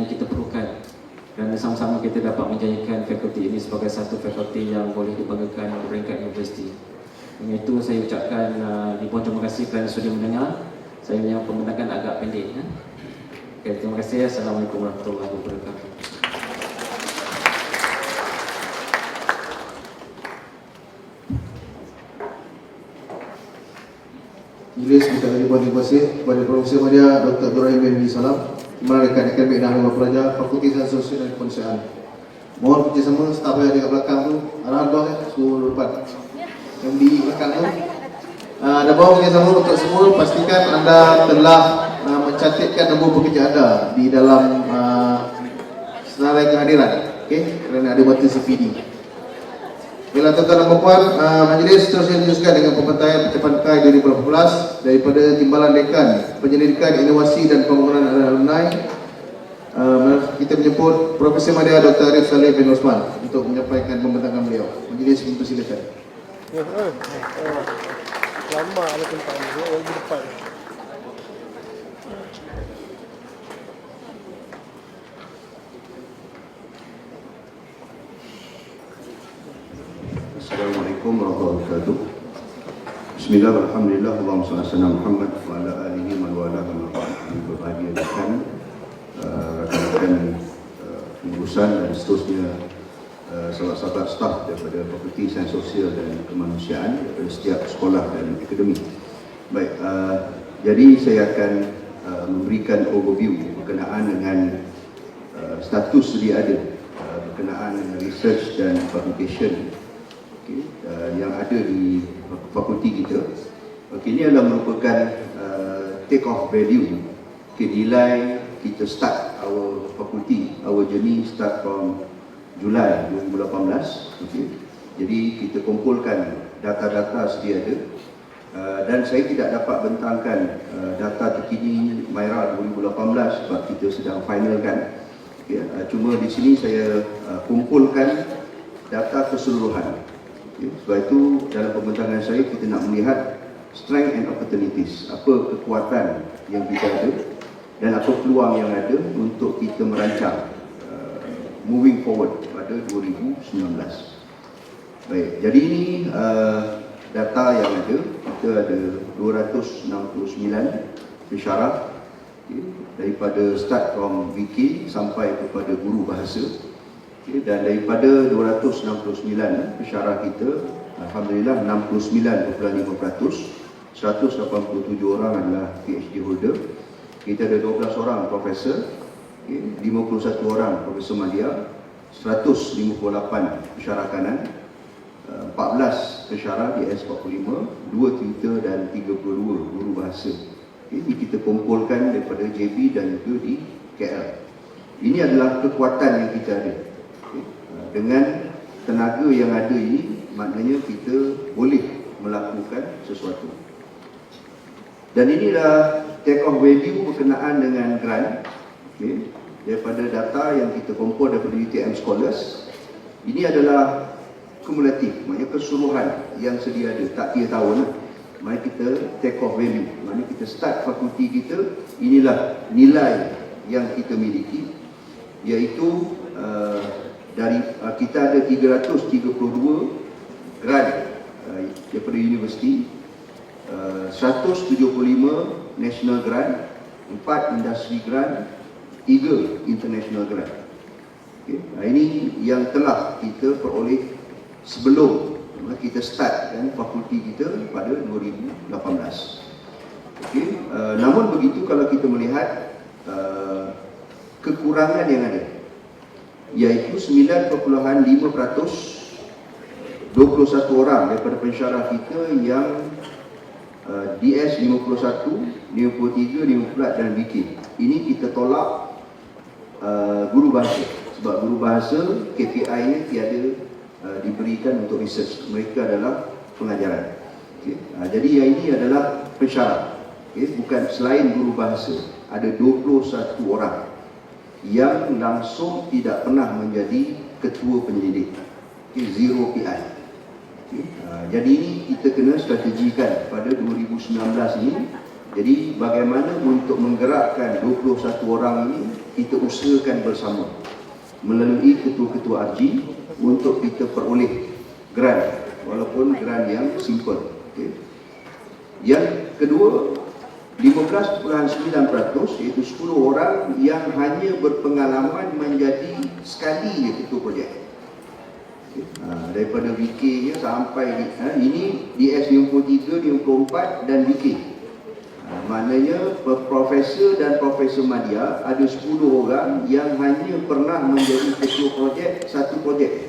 Speaker 4: kita perlukan, dan sama-sama kita dapat menjadikan fakulti ini sebagai satu fakulti yang boleh dibanggakan di peringkat universiti. Dengan itu saya ucapkan ribuan terima kasih kerana sudi mendengar. Saya punya pembentangan agak pendek. Okay, terima kasih. Assalamualaikum warahmatullahi wabarakatuh.
Speaker 1: Majlis minta ribuan terima kasih kepada Profesor Madya Dr. Abdul Rahim bin Salam, Kepala Dekan Akademik dan Ahli Pelajar Fakulti Sains Sosial dan Kemanusiaan. Mohon kerjasama staf yang di belakang tu, arahan bawah suruh depan. Yang di belakang tu, dan mohon kerjasama untuk semua, pastikan anda telah mencatatkan nombor pekerja anda di dalam senarai kehadiran, okey, kerana ada batu CPD. Bila tuan-tuan dan puan, majlis seterusnya diteruskan dengan pembentaian pencapaian KAI 2018 daripada Timbalan Dekan Penyelidikan Inovasi dan Pembangunan Alumni. Kita menjemput Profesor Madya Dr. Arif Saleh bin Osman untuk menyampaikan pembentangan beliau. Majlis mempersilakan.
Speaker 5: Lama ada tempat ni, orang di depan.
Speaker 6: Assalamualaikum warahmatullahi wabarakatuh. Bismillah, alhamdulillah, Allahumma salli ala sayyidina Muhammad wa ala alihi wa ala alihi berbahagia dekan rakan-rakan pengurusan dan seterusnya, sahabat-sahabat staf daripada Fakulti Sains Sosial dan Kemanusiaan daripada setiap sekolah dan akademi. Baik, jadi saya akan memberikan overview berkenaan dengan status sedia ada berkenaan dengan research dan publication yang ada di fakulti kita. Ini adalah merupakan take off value. Nilai kita start our fakulti, our journey start from Julai 2018. Jadi kita kumpulkan data-data sedia ada, dan saya tidak dapat bentangkan data terkini MYRA 2018 sebab kita sedang finalkan. Cuma di sini saya kumpulkan data keseluruhan. Sebab itu dalam pembentangan saya kita nak melihat strength and opportunities, apa kekuatan yang kita ada dan apa peluang yang ada untuk kita merancang moving forward pada 2019. Baik, jadi ini data yang ada. Kita ada 269 pensyarah, daripada start from VK sampai kepada guru bahasa, dan daripada 269 pensyarah kita, alhamdulillah 69.5%, 187 orang adalah PhD holder. Kita ada 12 orang profesor, 51 orang profesor madya, 158 pensyarah kanan, 14 pensyarah di S45, 2 tutor dan 32 guru bahasa. Ini kita kumpulkan daripada JB dan juga di KL. Ini adalah kekuatan yang kita ada. Dengan tenaga yang ada ini, maknanya kita boleh melakukan sesuatu. Dan inilah take off value berkenaan dengan grant. Daripada data yang kita kumpul daripada UTM Scholars, ini adalah kumulatif, maknanya keseluruhan yang sedia ada, tak tiap tahun. Mari kita take off value, maknanya kita start fakulti kita, inilah nilai yang kita miliki, iaitu dari kita ada 332 grant daripada universiti, 175 national grant, 4 industri grant, 3 international grant. Ini yang telah kita peroleh sebelum kita start fakulti kita pada 2018. Namun begitu, kalau kita melihat kekurangan yang ada, iaitu 9.5%, 21 orang daripada pensyarah kita yang DS 51, 53, 54 dan BK. Ini kita tolak guru bahasa, sebab guru bahasa KPI-nya tiada diberikan untuk research, mereka adalah pengajaran. Jadi yang ini adalah pensyarah, bukan selain guru bahasa. Ada 21 orang yang langsung tidak pernah menjadi ketua penyelidik, zero PI. Jadi ini kita kena strategikan pada 2019 ini. Jadi bagaimana untuk menggerakkan 21 orang ini, kita usahakan bersama melalui ketua-ketua RG untuk kita peroleh grant, walaupun grant yang simple. Yang kedua, 15.9%, iaitu 10 orang yang hanya berpengalaman menjadi sekali ketua projek. Daripada VK nya sampai ini DS53, 54 dan VK. Maknanya profesor dan profesor madya ada 10 orang yang hanya pernah menjadi ketua projek satu projek.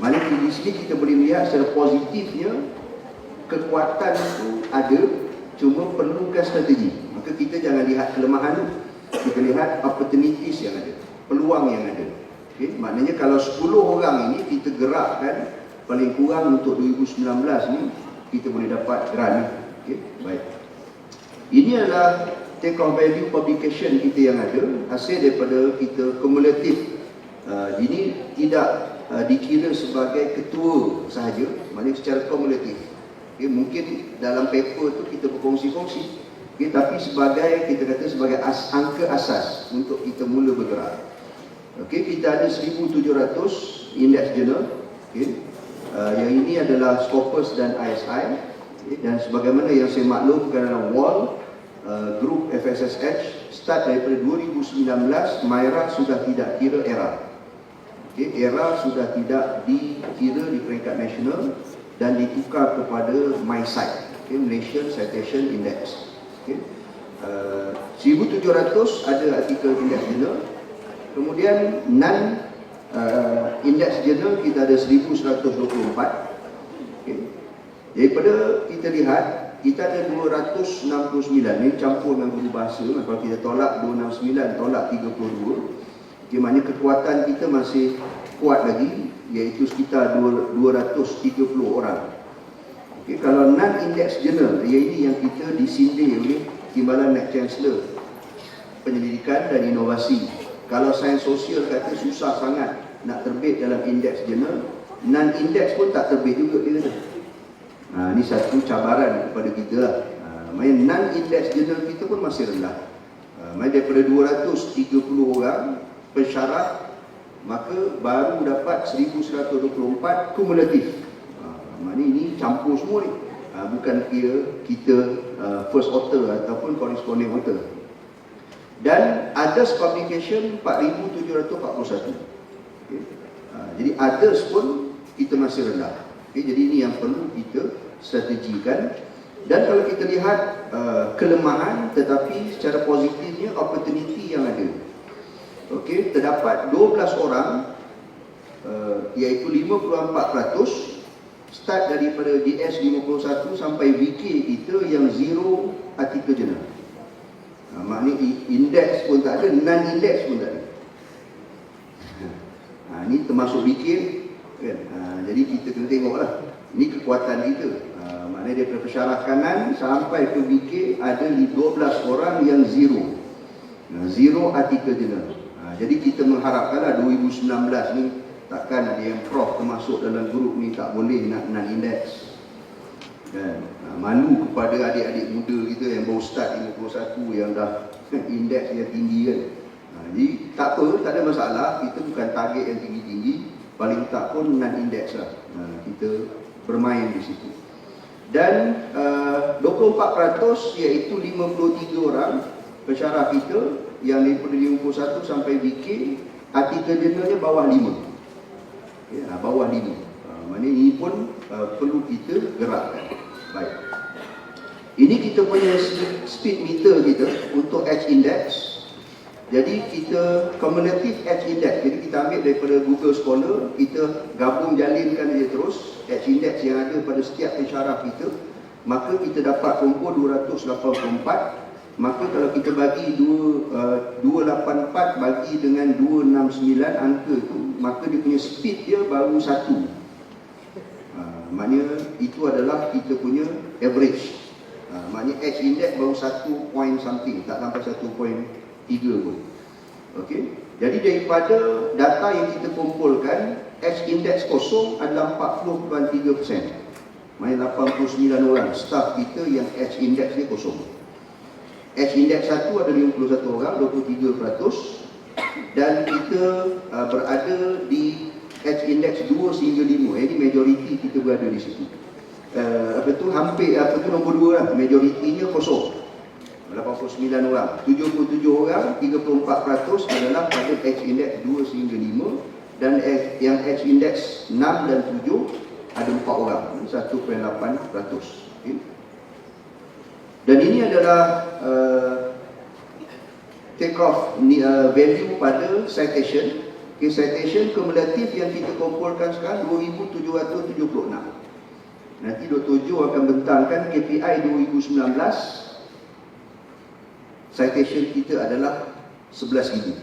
Speaker 6: Maknanya di sini kita boleh melihat secara positifnya kekuatan itu ada, cuma perlukan strategi. Maka kita jangan lihat kelemahan, kita lihat opportunities yang ada, peluang yang ada. Maknanya kalau 10 orang ini kita gerakkan paling kurang untuk 2019 ni, kita boleh dapat grant. Baik. Ini adalah take off value publication kita yang ada, hasil daripada kita kumulatif. Ini tidak dikira sebagai ketua sahaja, maknanya secara kumulatif. Mungkin dalam paper tu kita berkongsi-kongsi, tapi sebagai, kita kata sebagai angka asas untuk kita mula bergerak. Kita ada 1,700 index journal, yang ini adalah Scopus dan ISI. Dan sebagaimana yang saya maklumkan dalam wall grup FSSH, start daripada 2019, MyRA sudah tidak kira era. Era sudah tidak dikira di peringkat nasional dan ditukar kepada MyCite, Malaysian Citation Index. 1,700 ada artikel index journal. Kemudian non index journal kita ada 1,124. Daripada kita lihat, kita ada 269, ini campur dengan guru bahasa. Kalau kita tolak 269, tolak 32, maknanya kekuatan kita masih kuat lagi, iaitu sekitar 230 orang. Kalau non-index journal, ini yang kita disindir oleh Timbalan Naib Chancellor Penyelidikan dan Inovasi. Kalau sains sosial kata susah sangat nak terbit dalam index journal, non-index pun tak terbit juga dia kata. Ini satu cabaran kepada kita lah. Non-index journal kita pun masih rendah. Daripada 230 orang pensyarah, maka baru dapat 1124 kumulatif. Maknanya ini campur semua ni. Bukan kira kita first author ataupun corresponding author. Dan others publication 4,741. Okay. Jadi others pun kita masih rendah. Okay. Jadi ini yang perlu kita strategikan. Dan kalau kita lihat kelemahan tetapi secara positifnya opportunity yang ada. Okay. Terdapat 12 orang iaitu 54%. Start daripada DS 51 sampai VK kita yang zero artikel jurnal. Maknanya indeks pun tak ada, non-indeks pun tak ada. Ini termasuk VK kan? Jadi kita kena tengoklah. Ini kekuatan kita. Maknanya daripada pensyarah kanan sampai ke VK ada 12 orang yang zero. Zero artikel jurnal. Jadi kita mengharapkanlah 2019 ni takkan ada yang prof termasuk dalam grup ni tak boleh nak non-index kan. Malu kepada adik-adik muda kita yang baru start 51 yang dah indeks yang tinggi kan. Jadi tak apa, tak ada masalah. Kita bukan target yang tinggi-tinggi, paling tak pun non-index lah. Kita bermain di situ. Dan 24% iaitu 53 orang pensyarah kita yang daripada 51 sampai VK artikel jurnalnya bawah 5. Ya, bawah 5. Maknanya ini pun perlu kita gerakkan. Baik. Ini kita punya speed meter kita untuk H index. Jadi kita cumulative H index. Jadi kita ambil daripada Google Scholar, kita gabung jalinkan dia terus H index yang ada pada setiap pensyarah kita, maka kita dapat kumpul 284. Maka kalau kita bagi 284 bagi dengan 269 angka tu, maka dia punya speed dia baru 1. Maknanya itu adalah kita punya average. Maknanya H index baru 1 point something, tak sampai 1.3 pun. Okey. Jadi daripada data yang kita kumpulkan, H index kosong adalah 40.3%. Maknanya 89 orang staff kita yang H index dia kosong. H index 1 ada 51 orang, 23%. Dan kita berada di H index 2 sehingga 5. Jadi majoriti kita berada di situ. Hampir nombor 2 lah. Majoritinya kosong. 89 orang. 77 orang, 34% adalah pada H index 2 sehingga 5. Dan yang H index 6 dan 7 ada 4 orang, 1.8%. Okay. Dan ini adalah take off value pada citation. Okay, citation kumulatif yang kita kumpulkan sekarang 2,776. Nanti Dr. Jo akan bentangkan KPI 2019. Citation kita adalah 11,000.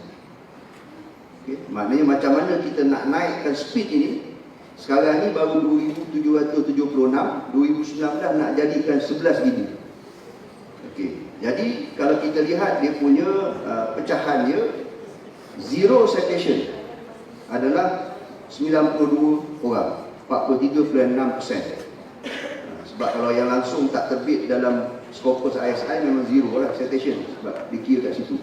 Speaker 6: Okay, maknanya macam mana kita nak naikkan speed ini. Sekarang ni baru 2,776, 2019 nak jadikan 11,000. Okay. Jadi kalau kita lihat dia punya pecahan dia, zero citation adalah 92 orang, 43.6%. Sebab kalau yang langsung tak terbit dalam Scopus ISI memang zero lah citation, sebab dikira kat situ.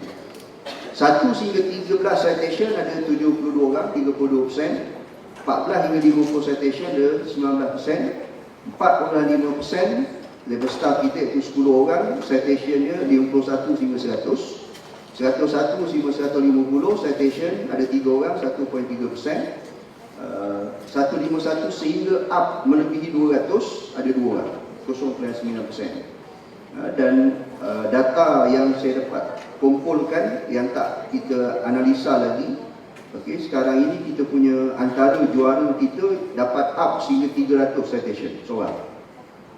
Speaker 6: 1 sehingga 13 citation ada 72 orang, 32%. 14 hingga 50 citation ada 19%. 4.5% level staff kita itu 10 orang, citationnya 51 hingga 100. 101 hingga 150 citation ada 3 orang, 1.3%. 151 sehingga up melebihi 200 ada 2 orang, 0.9%. Dan data yang saya dapat kumpulkan yang tak kita analisa lagi. Okey, sekarang ini kita punya antara juara kita dapat up sehingga 300 citation seorang.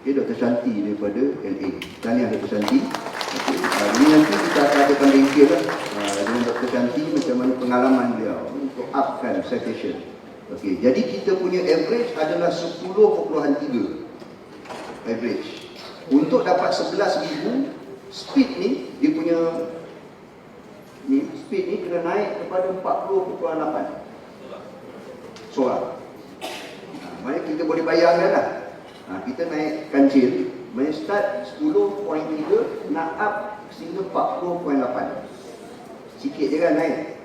Speaker 6: Okay, Dr. Shanti daripada LA. Tahniah Dr. Shanti. Okay. Ini nanti kita akan adakan review lah dengan Dr. Shanti macam mana pengalaman dia untuk upkan citation. Okay. Jadi kita punya average adalah 10.3 average. Untuk dapat 11,000 speed ni, dia punya ni, speed ni kena naik kepada 40.8 seorang. Maknanya kita boleh bayangkan lah. Kita naik kancil, start 10.3 nak up sehingga 40.8. sikit je kan naik.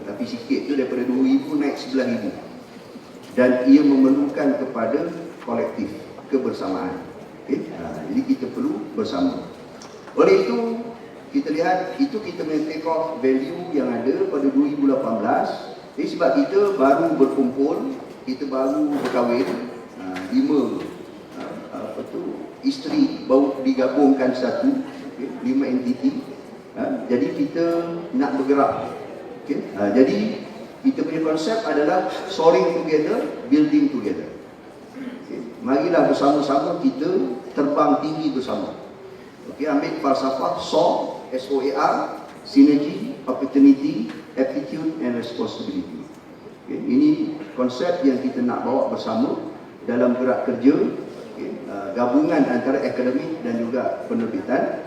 Speaker 6: Tapi sikit tu daripada 2,000 naik 11,000. Dan ia memerlukan kepada kolektif, kebersamaan. Jadi kita perlu bersama. Oleh itu, kita lihat, itu kita take off value yang ada pada 2018. Sebab kita baru berkumpul, kita baru berkahwin, 5 isteri baru digabungkan satu, 5 entiti. Jadi kita nak bergerak. Jadi kita punya konsep adalah soaring together, building together. Marilah bersama-sama kita terbang tinggi bersama. Ambil falsafah SOAR, SOAR, Synergy, Opportunity, Aptitude and Responsibility. Ini konsep yang kita nak bawa bersama dalam gerak kerja, gabungan antara akademik dan juga penerbitan.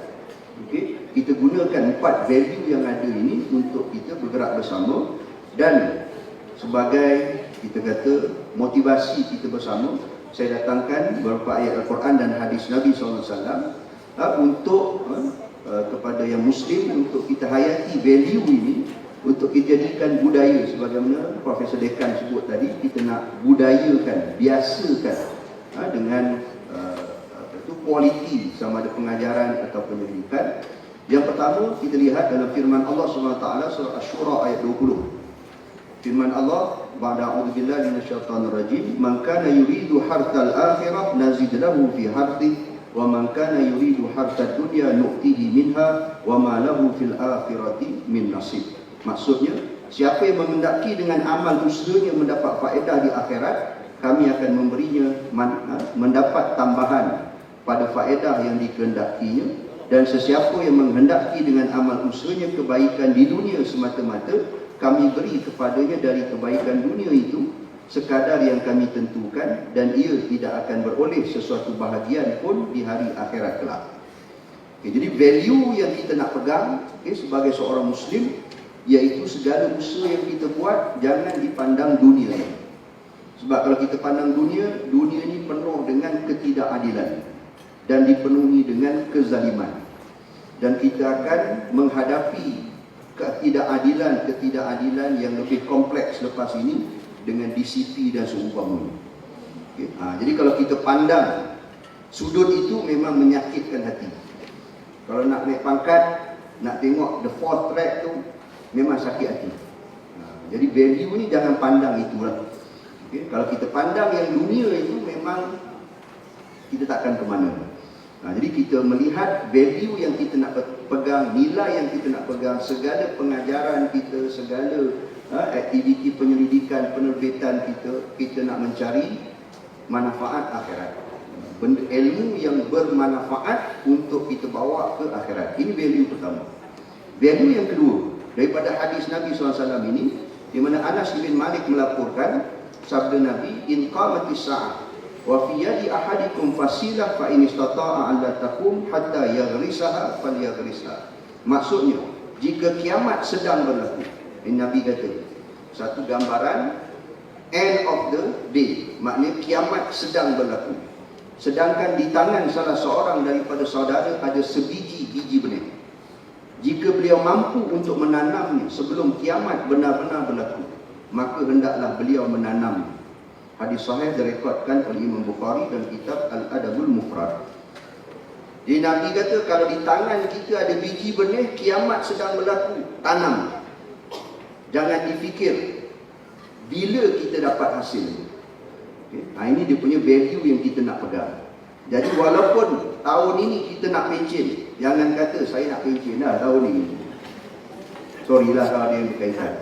Speaker 6: Kita gunakan 4 value yang ada ini untuk kita bergerak bersama, dan sebagai kita kata motivasi kita bersama, saya datangkan beberapa ayat Al-Quran dan hadis Nabi SAW untuk kepada yang Muslim, untuk kita hayati value ini, untuk kita jadikan budaya. Sebagaimana Profesor Dekan sebut tadi, kita nak budayakan, biasakan dengan kualiti sama ada pengajaran atau pendidikan. Yang pertama kita lihat dalam firman Allah SWT surah Asy-Syura ayat 20. Firman Allah, ba'da a'udzubillahi minasyaitonir rajim, man kana yuridu harthal akhirah nazid lahu fi harthihi wa man kana yuridu harthad dunya nu'tihi minha wa ma lahu fil akhirati min nasib. Maksudnya, siapa yang menghendaki dengan amal usahanya mendapat faedah di akhirat, kami akan memberinya mendapat tambahan pada faedah yang dikehendakinya, dan sesiapa yang menghendaki dengan amal usahanya kebaikan di dunia semata-mata, kami beri kepadanya dari kebaikan dunia itu sekadar yang kami tentukan, dan ia tidak akan beroleh sesuatu bahagian pun di hari akhirat kelak. Jadi value yang kita nak pegang sebagai seorang Muslim, iaitu segala usaha yang kita buat jangan dipandang dunia. Sebab kalau kita pandang dunia, dunia ini penuh dengan ketidakadilan dan dipenuhi dengan kezaliman, dan kita akan menghadapi ketidakadilan yang lebih kompleks lepas ini dengan DCP dan seumpamanya. Jadi kalau kita pandang sudut itu, memang menyakitkan hati. Kalau nak naik pangkat, nak tengok the fourth track tu, memang sakit hati. Jadi value ni jangan pandang itulah. Kalau kita pandang yang dunia itu, memang kita takkan ke mana. Jadi kita melihat value yang kita nak pegang, nilai yang kita nak pegang, segala pengajaran kita, segala aktiviti penyelidikan, penerbitan kita nak mencari manfaat akhirat. Benda ilmu yang bermanfaat untuk kita bawa ke akhirat. Ini value pertama. Value yang kedua, daripada hadis Nabi SAW ini, di mana Anas bin Malik melaporkan sabda Nabi, in qamatis sa'ah wa fi yadi ahadikum fasilah fa in istata'a an la taqum hatta yaghrisaha falyaghrisha. Maksudnya, jika kiamat sedang berlaku, Nabi kata satu gambaran end of the day, maknanya kiamat sedang berlaku, sedangkan di tangan salah seorang daripada saudara ada sebiji benih. Jika beliau mampu untuk menanamnya sebelum kiamat benar-benar berlaku, maka hendaklah beliau menanam. Hadis sahih direkodkan oleh Imam Bukhari dan kitab Al-Adabul Mufrad. Jadi Nabi kata, kalau di tangan kita ada biji benih, kiamat sedang berlaku, tanam. Jangan difikir bila kita dapat hasil. Ini dia punya value yang kita nak pegang. Jadi walaupun tahun ini kita nak pencen, jangan kata saya nak pencen dah tahun ini. Sorry lah kalau dia yang berkaitan.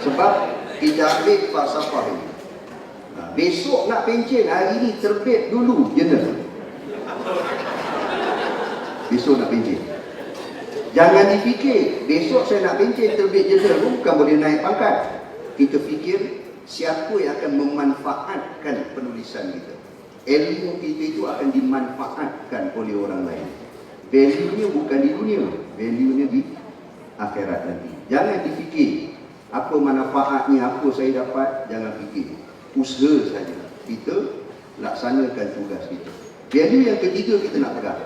Speaker 6: Sebab kita ambil falsafah ini. Besok nak pencen, hari ini terbit dulu jurnal. Besok nak pencen. Jangan difikir besok saya nak pencen terbit jurnal, bukan boleh naik pangkat. Kita fikir siapa yang akan memanfaatkan penulisan kita. Ilmu kita itu akan dimanfaatkan oleh orang lain. Value-nya bukan di dunia, value-nya di akhirat nanti. Jangan difikir apa manfaatnya, apa saya dapat, jangan fikir. Usaha saja, kita laksanakan tugas kita. Value yang ketiga kita nak pegang.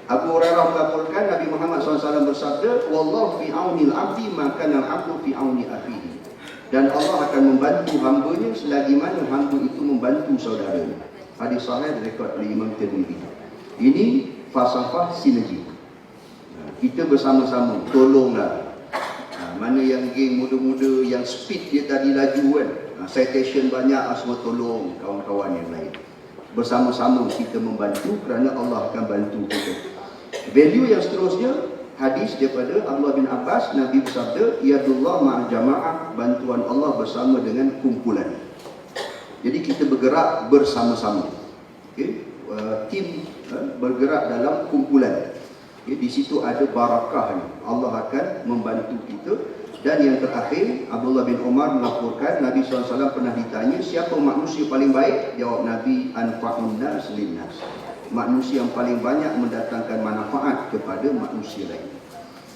Speaker 6: Abu Hurairah melaporkan Nabi Muhammad SAW bersabda, "Wallahu fi aunil abdi maka al-abdu fi auni akhihi." Dan Allah akan membantu hamba-Nya selagi mana hamba itu membantu saudaranya. Hadis sahih direkod oleh Imam Tirmizi. Ini falsafah sinergi. Kita bersama-sama tolonglah. Mana yang geng muda-muda yang speed dia tadi laju kan, citation banyak, semua tolong kawan-kawan yang lain. Bersama-sama kita membantu kerana Allah akan bantu kita. Value yang seterusnya, hadis daripada Abdullah bin Abbas, Nabi bersabda, "Yadullah ma'al jamaah," bantuan Allah bersama dengan kumpulan. Jadi kita bergerak bersama-sama. Okay? Tim bergerak dalam kumpulan. Okay? Di situ ada barakah. Allah akan membantu kita. Dan yang terakhir, Abdullah bin Umar melaporkan Nabi SAW pernah ditanya, siapa manusia paling baik? Jawab Nabi, "Anfa'un nas linnas." Manusia yang paling banyak mendatangkan manfaat kepada manusia lain.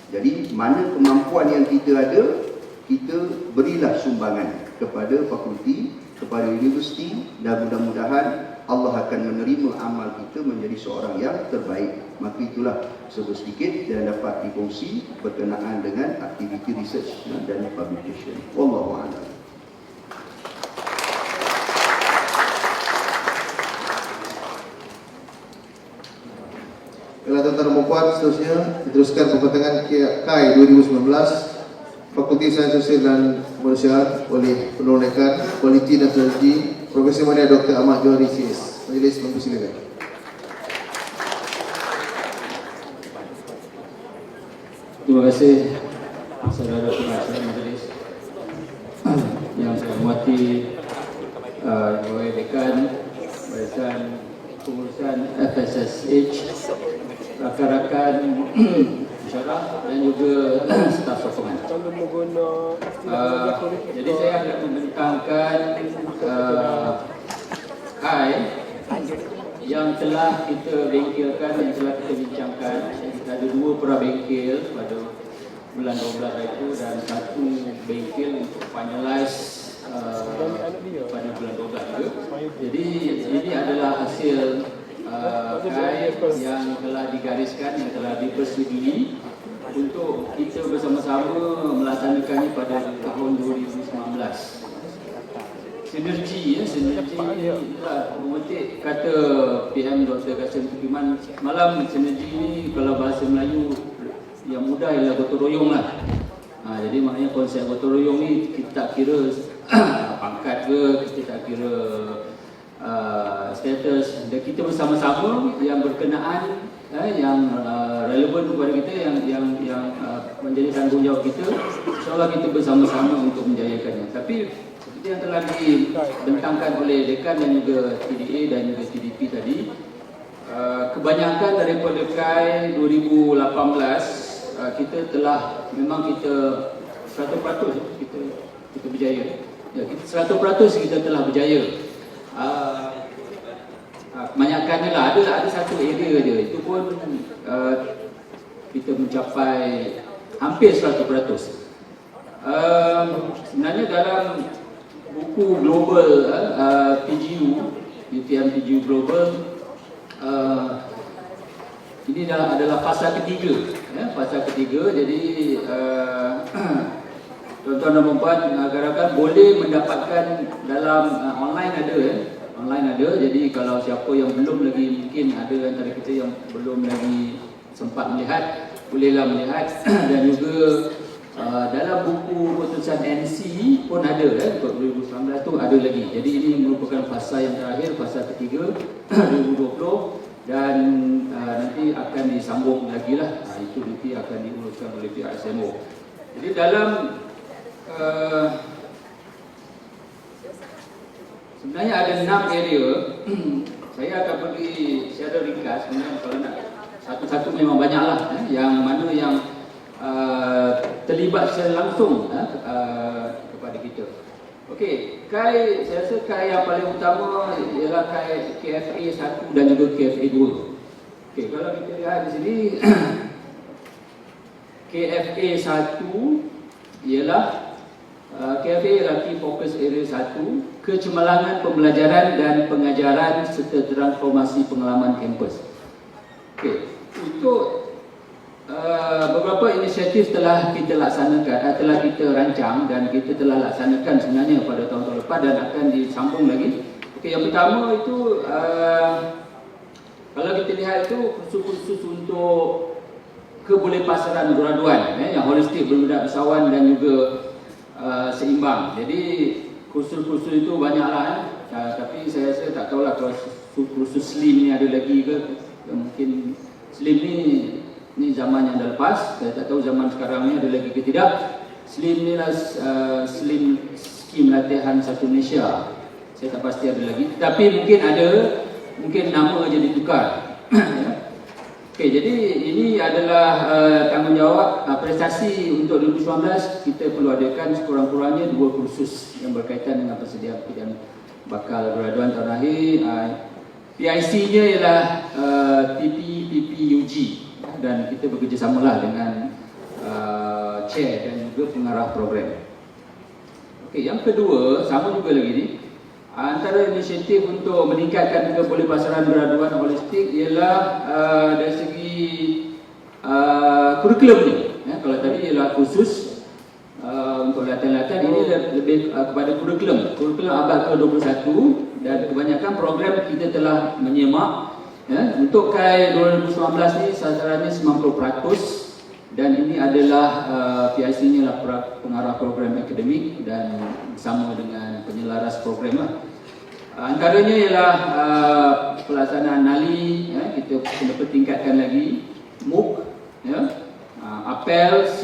Speaker 6: Jadi mana kemampuan yang kita ada, kita berilah sumbangan kepada fakulti, kepada universiti, dan mudah-mudahan Allah akan menerima amal kita menjadi seorang yang terbaik. Maka itulah sedikit yang dapat dikongsi berkenaan dengan aktiviti research dan publication. Wallahu a'lam.
Speaker 1: Kalau tuan-tuan dan puan, seterusnya diteruskan pertengahan KAI 2019 Fakulti Sains Sosial dan Kemanusiaan oleh penolong dekan Kualiti dan Teknologi Profesor Mania Dr. Ahmad Johari CS. Majlis mempersilakan.
Speaker 4: Terima kasih saudara penasihat majlis yang saya hormati Dewan Dekan, Barisan Pengurusan FSSH, rakan-rakan syarah dan juga staf sokongan. Jadi saya akan membentangkan KAI yang telah kita bengkelkan, yang telah kita bincangkan. Kita ada 2 prabengkel pada bulan 12 itu dan 1 bengkel untuk finalize pada bulan 12 itu. Jadi ini adalah hasil KAI yang telah digariskan, yang telah dipersetujui untuk kita bersama-sama melaksanakannya pada tahun 2019. Sinergi, sinergi memetik kata PM Dr. Kasim Tukiman malam. Sinergi ini kalau bahasa Melayu yang mudah ialah gotong royong lah. Jadi maknanya konsep gotong royong ni kita tak kira pangkat ke, kita tak kira status, dan kita bersama-sama yang berkenaan, yang relevan kepada kita, yang menjadi tanggungjawab kita. InsyaAllah kita bersama-sama untuk menjayakannya. Tapi seperti yang telah dibentangkan oleh Dekan dan juga TDA dan juga TDP tadi, kebanyakan daripada KAI 2018 kita telah, memang kita 100% kita berjaya. Ya, 100% kita telah berjaya. Kebanyakannya lah, ada satu area je, itu pun kita mencapai hampir 100%. Sebenarnya dalam buku global PGU, UTM PGU Global, ini adalah fasa ketiga, fasa ketiga. Jadi tuan-tuan dan puan, rakan-rakan boleh mendapatkan dalam online ada, online ada. Jadi kalau siapa yang belum lagi, mungkin ada antara kita yang belum lagi sempat melihat, bolehlah melihat. Dan juga dalam buku keputusan NC pun ada, untuk 2019 tu ada lagi. Jadi ini merupakan fasa yang terakhir, fasa ketiga 2020, dan nanti akan disambung lagi lah. Itu nanti akan diuruskan oleh pihak SMO. Jadi dalam sebenarnya ada 6 area. Saya akan pergi secara ringkas. Sebenarnya kalau nak satu-satu memang banyaklah, yang mana yang terlibat secara langsung kepada kita. Okey, KAI, saya rasa KAI yang paling utama ialah KAI KFA 1 dan juga KFA 2. Okey, kalau kita lihat di sini KFA 1 ialah KFA ialah Key Focus Area 1, kecemerlangan pembelajaran dan pengajaran serta transformasi pengalaman kampus. Okey,
Speaker 7: Untuk beberapa inisiatif telah kita laksanakan, telah kita rancang dan kita telah laksanakan sebenarnya pada tahun-tahun lepas dan akan disambung lagi. Okey, yang pertama itu kalau kita lihat itu kursus-kursus untuk kebolehpasaran graduan yang holistik, berminat bersawan dan juga seimbang. Jadi kursus-kursus itu banyaklah tapi saya rasa tak tahulah kalau kursus slim ni ada lagi ke. Mungkin slim ni zaman yang dah lepas. Saya tak tahu zaman sekarang ni ada lagi ke tidak. Slim ni lah slim skim latihan satu Malaysia. Saya tak pasti ada lagi. Tapi mungkin ada, mungkin nama aja ditukar. Okey, jadi ini adalah tanggungjawab prestasi untuk 2019. Kita perlu adakan sekurang-kurangnya 2 kursus yang berkaitan dengan persediaan pekerjaan bakal graduan tahun akhir. PIC-nya ialah TPPUG dan kita bekerjasamalah dengan chair dan juga pengarah program. Okey, yang kedua sama juga lagi ni. Antara inisiatif untuk meningkatkan kebolehpasaran graduan holistik ialah dari segi kurikulum ni. Kalau tadi ialah khusus untuk latihan-latihan, ini lebih kepada kurikulum abad ke-21 dan kebanyakan program kita telah menyemak. Untuk KAI 2019 ni sasarannya 90% dan ini adalah PIC-nya lah pengarah program akademik dan bersama dengan penyelaras program lah. Antaranya ialah pelaksanaan NALI, kita kena pertingkatkan lagi, MOOC, APEL, C,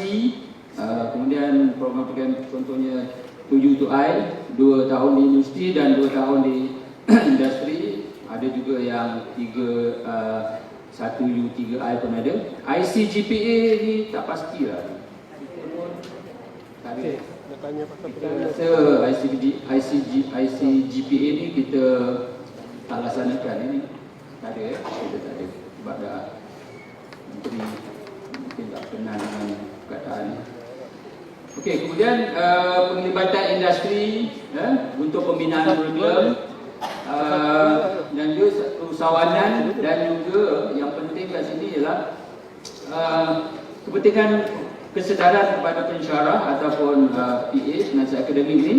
Speaker 7: kemudian program-program contohnya 7 to I, 2 tahun di industri dan 2 tahun di industri. Ada juga yang 1U3I pun ada. ICGPA ni tak pastilah.
Speaker 5: Okey, nak tanya pasal
Speaker 7: ICGPA ni kita tak laksanakan ini. Tak ada, kita tak ada. Sebab dah menteri mungkin tak kenal dengan perkataan ni. Okey, kemudian penglibatan industri untuk pembinaan kurikulum dan juga keusahawanan dan juga yang penting kat sini ialah kepentingan kesedaran kepada pensyarah ataupun PA, penasihat akademik ini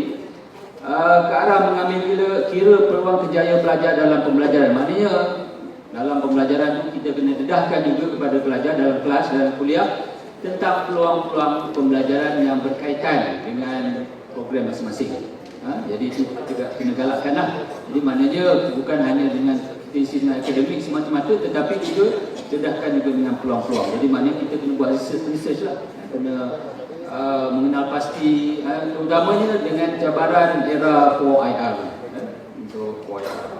Speaker 7: ke arah mengambil kira peluang kejayaan pelajar dalam pembelajaran. Maknanya dalam pembelajaran itu kita kena dedahkan juga kepada pelajar dalam kelas dan kuliah tentang peluang-peluang pembelajaran yang berkaitan dengan program masing-masing. Jadi itu kita kena galakkanlah. Jadi maknanya bukan hanya dengan disiplin akademik semata-mata tetapi juga dedahkan juga dengan peluang-peluang. Jadi maknanya kita kena buat research lah. Kena mengenal pasti terutamanya dengan cabaran era 4IR untuk 4IR.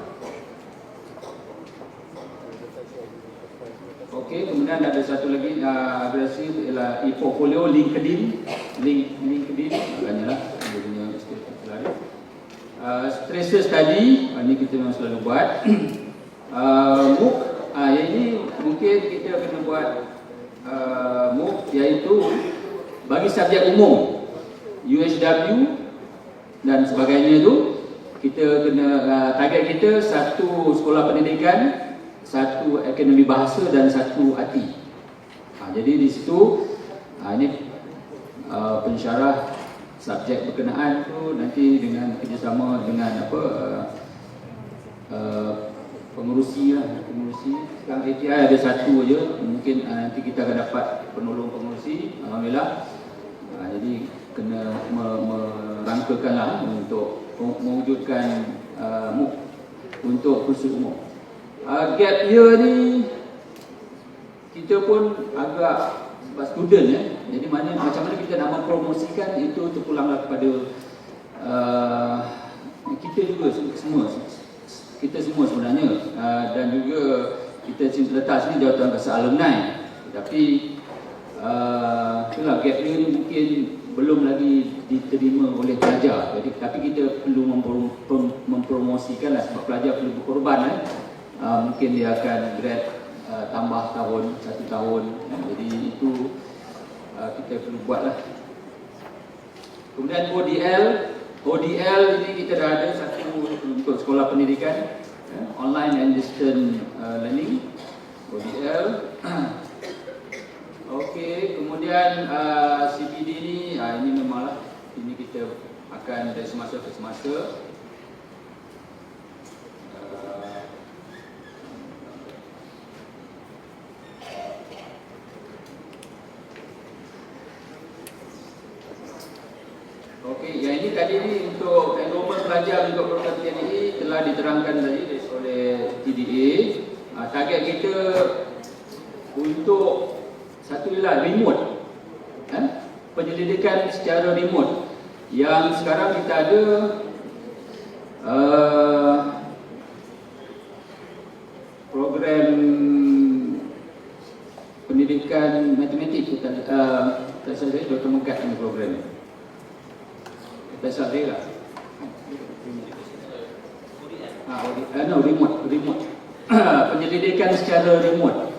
Speaker 7: Okey, kemudian ada satu lagi agresif ialah e-portfolio LinkedIn banyak dia punya istilah dia. Stresses tadi ini kita memang selalu buat. MOOC yang ini mungkin kita kena buat MOOC iaitu bagi subjek umum UHW dan sebagainya tu kita kena target kita satu sekolah pendidikan, satu akademi bahasa dan satu ATI. Jadi di situ ini pensyarah subjek berkenaan tu nanti dengan kerjasama dengan pengurusi. Sekarang ATI ada satu aja, mungkin nanti kita akan dapat penolong pengurusi. Alhamdulillah. Jadi kena merangkakanlah untuk mewujudkan MOOC untuk kursus umum. Gap year ni kita pun agak sebab student jadi macam mana kita nak mempromosikan itu terpulanglah kepada kita juga kita semua sebenarnya dan juga kita letak sini jawatan kuasa alumni tapi itulah gap year ni mungkin belum lagi diterima oleh pelajar tapi kita perlu mempromosikanlah sebab pelajar perlu berkorban mungkin dia akan grad tambah tahun, 1 tahun jadi itu kita perlu buatlah. Kemudian ODL ini kita dah ada satu untuk sekolah pendidikan online and distance learning ODL Okey, kemudian CPD ni, ini memanglah ini kita akan dari semasa ke semasa. Okey, yang ini tadi ni untuk enrollment pelajar untuk program TDA telah diterangkan tadi oleh TDA. Target kita untuk satu ialah remote, penyelidikan secara remote. Yang sekarang kita ada program pendidikan matematik kita saya Dr. Megat ni program ni. Kita sadar lah. Remote. Penyelidikan secara remote.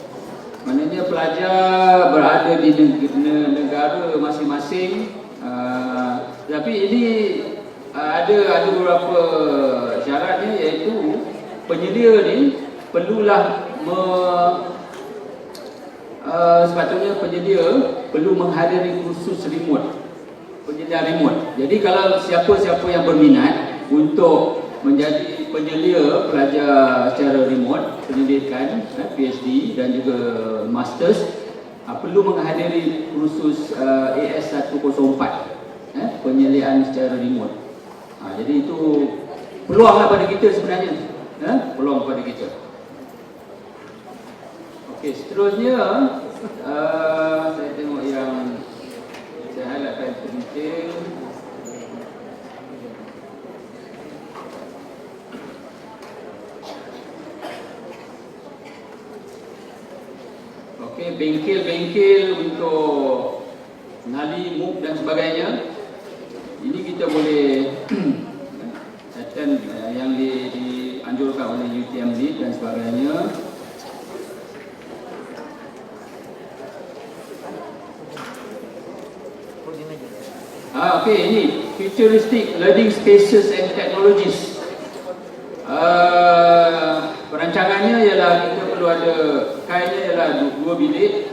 Speaker 7: Maknanya pelajar berada di negara masing-masing. Tapi ini ada beberapa syaratnya, iaitu penyedia ni perlulah sepatutnya penyedia perlu menghadiri kursus remote, penyedia remote. Jadi kalau siapa-siapa yang berminat untuk menjadi penyedia pelajar secara remote, pendidikan PhD dan juga masters, perlu menghadiri kursus AS104, penyeliaan secara remote. Jadi itu peluanglah pada kita sebenarnya, peluang pada kita. Okey, seterusnya saya tengok yang saya highlightkan penting. Okey, bengkel-bengkel untuk nali, move dan sebagainya. Ini kita boleh attend yang dianjurkan oleh UTM Lead dan sebagainya. Okey, ini futuristic learning spaces and technologies. Perancangannya ialah kita perlu ada, kainnya ialah 2 bilik,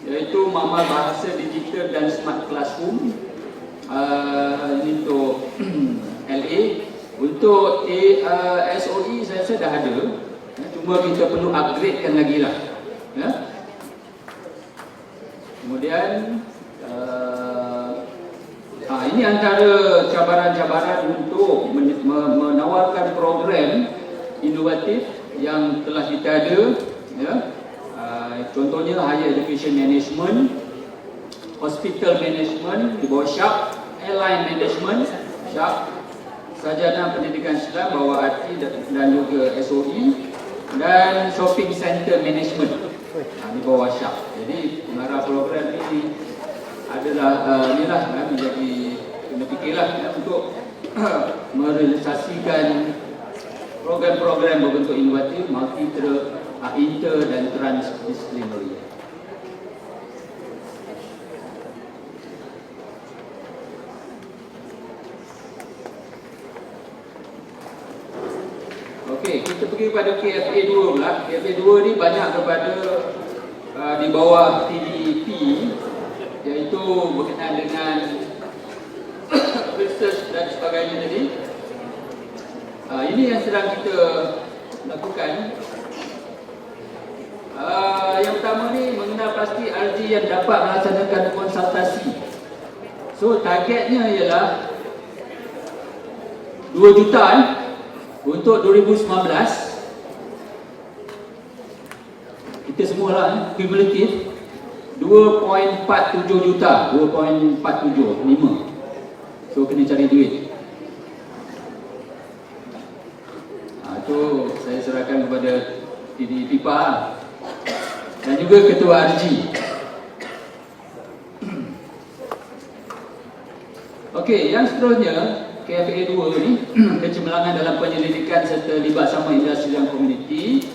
Speaker 7: iaitu Mama Bahasa Digital dan Smart Classroom. Ini untuk LA. Untuk SOE saya rasa dah ada, cuma kita perlu upgradekan lagi lah. Kemudian ini antara cabaran-cabaran untuk menawarkan program inovatif yang telah kita ada, contohnya Higher Education Management, Hospital Management di bawah SHAP, Airline Management SHAP, Sarjana Pendidikan Islam bawah ARTI dan juga SOE, dan Shopping Center Management di bawah SHAP. Jadi pengarah program ini adalah inilah menjadi kena fikirlah untuk merealisasikan program-program berbentuk inovatif, inter dan transdisciplinary. Okey, kita pergi pada KFA 2 pula. KFA 2 ni banyak kepada di bawah TDP, iaitu berkenaan dengan research dan sebagainya tadi. Ini yang sedang kita lakukan. Yang pertama ni mengenal pasti RG yang dapat melaksanakan konsultasi. So targetnya ialah 2 juta untuk 2019. Kita semualah kumulatif 2.47 juta, 2.475. So kena cari duit. Itu saya serahkan kepada PIPA dan juga Ketua RG. Okey, yang seterusnya KFA 2 ni kecemerlangan dalam penyelidikan serta libat sama industri dan komuniti.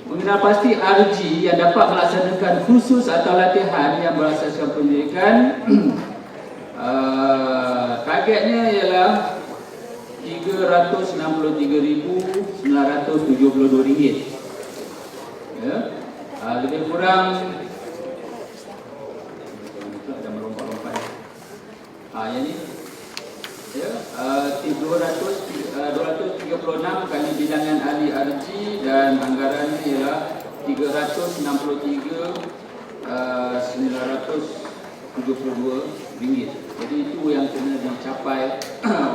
Speaker 7: Mengenal pasti RG yang dapat melaksanakan khusus atau latihan yang berasaskan pendidikan. Targetnya ialah RM363,972. Ya. orang ada melompat-lompat. Yang ni ya, 236 kali bilangan ahli RG dan anggarannya ialah 363,972 ringgit. Jadi itu yang kena dicapai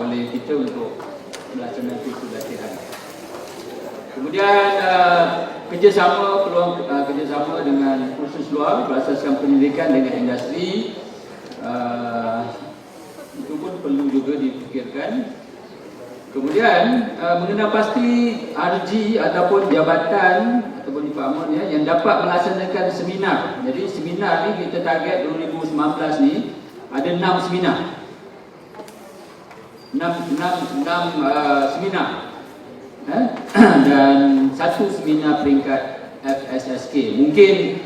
Speaker 7: oleh kita untuk melaksanakan kursus latihan. Kemudian kerjasama dengan kursus luar berasaskan pendidikan dengan industri, itu pun perlu juga dipikirkan. Kemudian mengenal pasti RG ataupun jabatan ataupun department ya, yang dapat melaksanakan seminar. Jadi seminar ni kita target 2019 ni ada 6 seminar. 6 seminar. Dan 1 seminar peringkat FSSK. Mungkin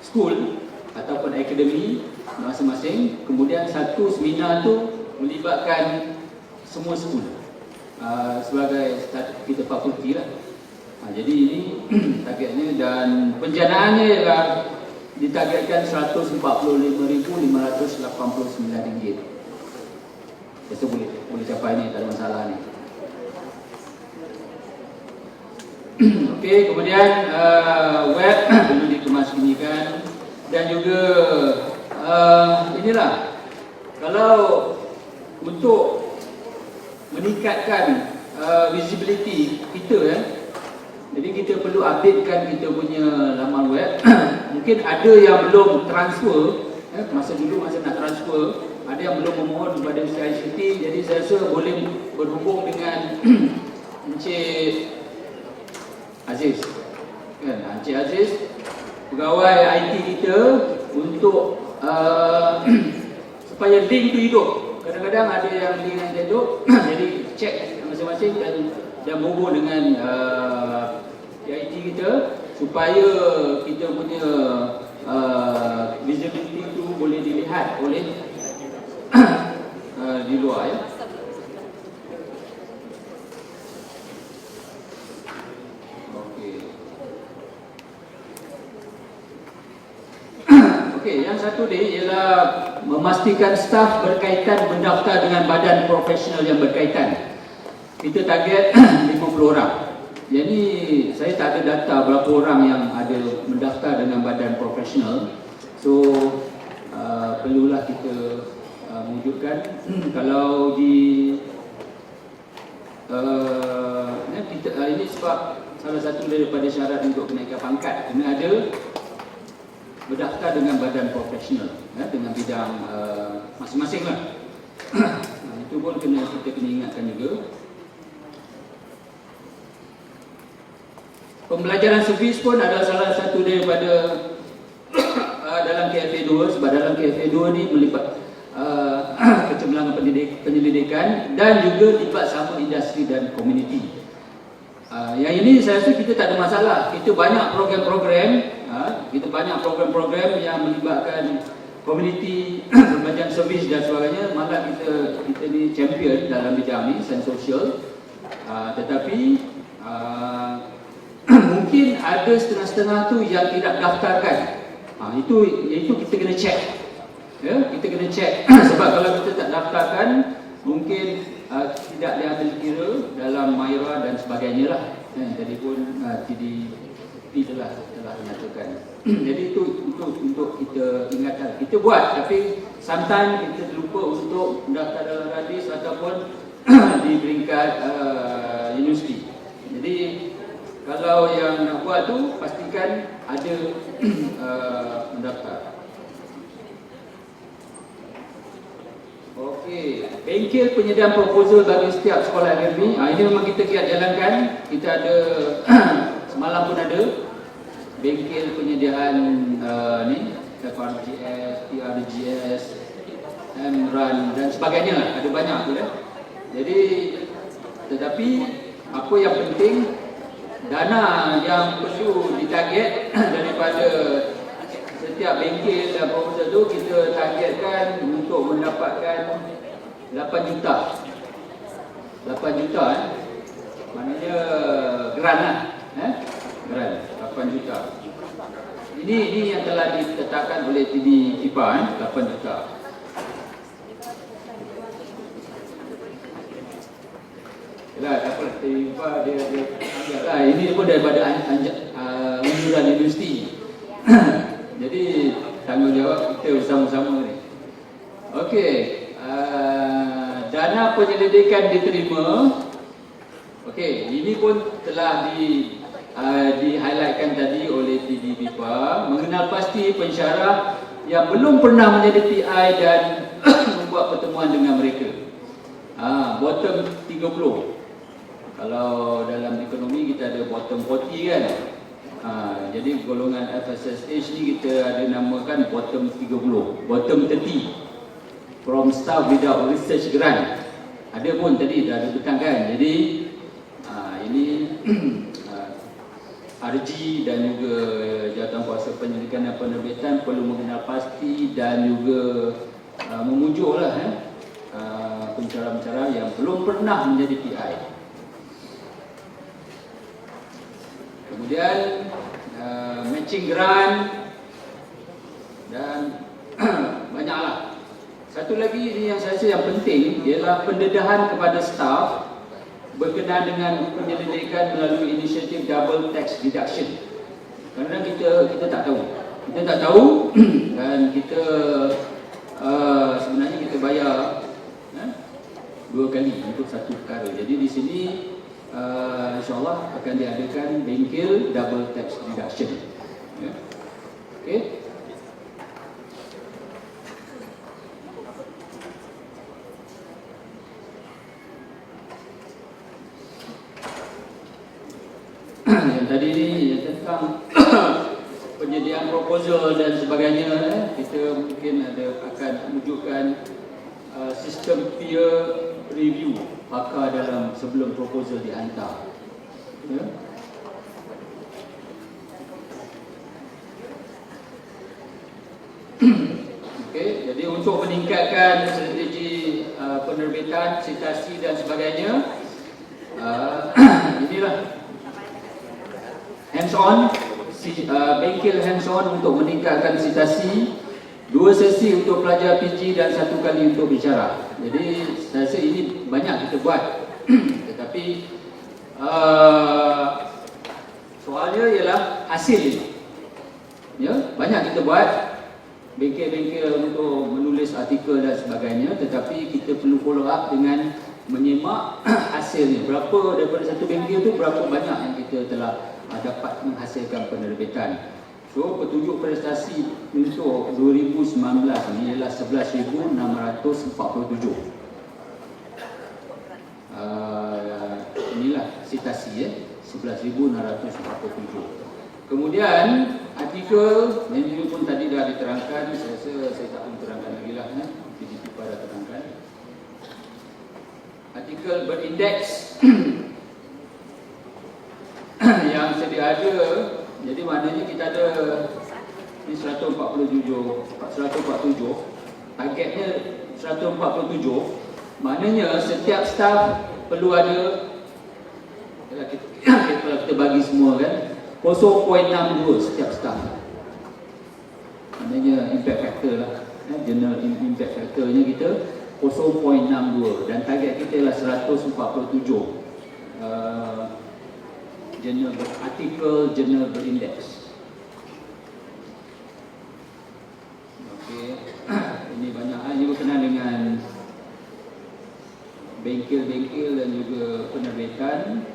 Speaker 7: school ataupun akademi masing-masing. Kemudian 1 seminar tu melibatkan semua school sebagai kita fakulti lah. Jadi ini targetnya dan penjanaannya ialah ditargetkan RM145,589. Biasa boleh capai ni, tak ada masalah ni. Okey, kemudian web perlu dikemaskan dan juga inilah kalau untuk meningkatkan visibility kita ya. Jadi kita perlu updatekan kita punya laman web. Mungkin ada yang belum transfer masa nak transfer, ada yang belum memohon kepada CICT. Jadi saya rasa boleh berhubung dengan Encik Aziz kan, Encik Aziz pegawai IT kita untuk supaya link tu hidup. Kadang-kadang ada yang link yang hidup. Jadi cek masing-masing dan berhubung dengan IT kita supaya kita punya visibility tu boleh dilihat oleh di luar ya. Okey, yang satu ni ialah memastikan staf berkaitan mendaftar dengan badan profesional yang berkaitan. Kita target 50 orang. Jadi saya tak ada data berapa orang yang ada mendaftar dengan badan profesional. So perlulah kita wujudkan. Kalau di ini sebab salah satu daripada syarat untuk kenaikan pangkat, kena ada berdaftar dengan badan profesional ya, dengan bidang masing-masing lah. Itu pun kita kena ingatkan juga. Pembelajaran servis pun adalah salah satu daripada dalam KFA 2, sebab dalam KFA 2 ni melibat kecemerlangan penyelidikan dan juga libat sama industri dan komuniti. Yang ini saya rasa kita tak ada masalah. Kita banyak program-program yang melibatkan komuniti, pembelajaran servis dan sebagainya. Malah kita ni champion dalam bidang ni, sains sosial. Tetapi mungkin ada setengah-setengah tu yang tidak daftarkan. Itu kita kena check. Ya, kita kena check. Sebab kalau kita tak daftarkan, mungkin tidak diambil kira dalam MyRA dan sebagainya lah. Jadi pun TDP telah menyatakan. Jadi itu untuk kita ingatkan. Kita buat, tapi sometimes kita terlupa untuk mendaftar dalam radis ataupun di peringkat universiti. Jadi kalau yang nak buat tu, pastikan ada mendaftar. Okey, bengkel penyediaan proposal bagi setiap sekolah akademi. Ini memang kita giat jalankan. Kita ada semalam pun ada bengkel penyediaan ni, FRGS, TRGS, MRAN dan sebagainya. Ada banyak tu dah. Jadi tetapi apa yang penting, dana yang perlu ditarget daripada setiap bengkel dan proposal tu kita targetkan untuk mendapatkan 8 juta. 8 juta maknanya grant lah. grant 8 juta. Ini yang telah ditetapkan oleh TD KIPA 8 juta. Yalah, apa TD KIPA dia ambil lah. Ini pun daripada anjuran universiti. Jadi tanggungjawab kita bersama-sama ni. Okey, dana penyelidikan diterima. Okey, ini pun telah di-highlightkan tadi oleh TD KIPA, mengenal pasti pensyarah yang belum pernah menjadi PI dan membuat pertemuan dengan mereka. Bottom 30. Kalau dalam ekonomi kita ada bottom 40 kan. Jadi golongan FSSH ni kita ada namakan bottom 30, bottom 30. From staff without research grant. Ada pun tadi dah disebutkan kan. Jadi ini RG dan juga Jawatankuasa Penyelidikan dan Penerbitan perlu mengenal pasti dan juga memujuklah pensyarah-pensyarah yang belum pernah menjadi PI. Kemudian matching grant dan banyaklah. Satu lagi ini yang saya rasa yang penting ialah pendedahan kepada staf berkenaan dengan penyelidikan melalui inisiatif double tax deduction. Kerana kita tak tahu. Kita tak tahu dan kita sebenarnya kita bayar 2 kali untuk satu perkara. Jadi di sini insya-Allah akan diadakan bengkel double tax deduction. Okey. Yang tadi ni yang tentang penyediaan proposal dan sebagainya, kita mungkin akan wujudkan sistem peer review pakar dalam sebelum proposal dihantar. Ya. Okey, jadi untuk meningkatkan strategi penerbitan, citasi dan sebagainya, inilah hands-on, bengkel hands-on untuk meningkatkan citasi, 2 sesi untuk pelajar PG dan 1 kali untuk bicara. Jadi saya rasa ini banyak kita buat. Tetapi soalnya ialah hasil ini. Ya, banyak kita buat bengkel-bengkel untuk menulis artikel dan sebagainya, tetapi kita perlu follow up dengan menyemak hasilnya. Berapa daripada satu bengkel tu, berapa banyak yang kita telah dapat menghasilkan penerbitan. So, petunjuk prestasi untuk 2019 ini ialah 11,647. Inilah citasi 11,647. Kemudian artikel yang pun tadi dah diterangkan, saya rasa saya tak perlu terangkan lagi lah, PDP pada terangkan. Artikel berindeks yang sedia ada, jadi maknanya kita ada ni 147, targetnya 147, maknanya setiap staf perlu ada, kalau kita bagi semua kan, 0.62 setiap staf. Maknanya impact factor lah, general impact factornya kita 0.62 dan target kita ialah 147 jurnal berindeks. Okey, ini banyak ini berkenaan dengan bengkel-bengkel dan juga penerbitan.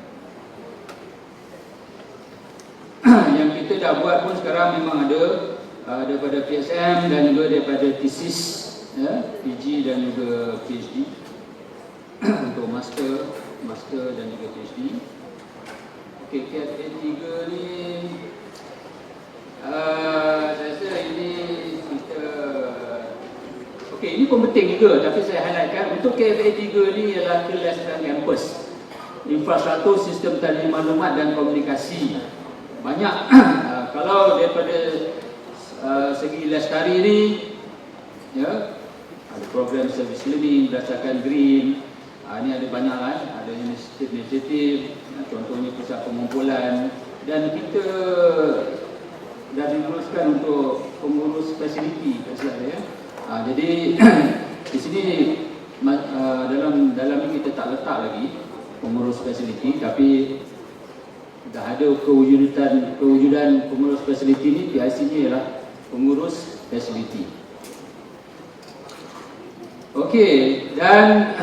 Speaker 7: Yang kita dah buat pun sekarang memang ada daripada PSM dan juga daripada thesis, PG dan juga PhD untuk master dan juga PhD. Okey, KFA 3 ni saya rasa ini kita okey, ini pun penting juga, tapi saya highlightkan untuk KFA 3 ni ialah kelas dan kampus, infrastruktur sistem teknologi maklumat dan komunikasi. Banyak kalau daripada segi lestari ni, ya, ada program service learning berdasarkan green. Ini ada banyak lah, ada inisiatif, contohnya pusat pengumpulan dan kita dah diuruskan untuk pengurus fasiliti kat sini ya. Jadi di sini dalam ni kita tak letak lagi pengurus fasiliti, tapi dah ada kewujudan pengurus fasiliti ni. PIC ni ialah pengurus fasiliti. Okey, dan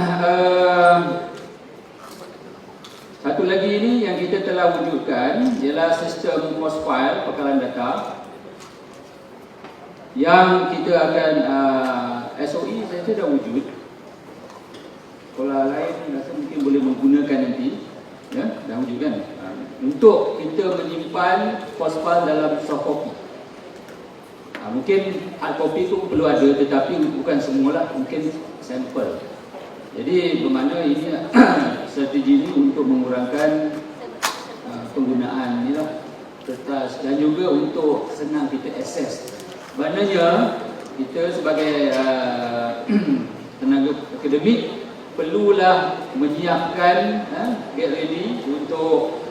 Speaker 7: satu lagi ini yang kita telah wujudkan ialah sistem post file pekalan data yang kita akan SOE saya dah wujud. Sekolah lain rasa mungkin boleh menggunakan nanti, ya, dah wujud kan, untuk kita menyimpan post file dalam soft copy. Mungkin hard copy tu perlu ada, tetapi bukan semualah, mungkin sampel. Jadi bermakna ini strategi ini untuk mengurangkan penggunaan ni lah kertas, dan juga untuk senang kita akses. Maknanya kita sebagai tenaga akademik perlulah menyiapkan, get ready untuk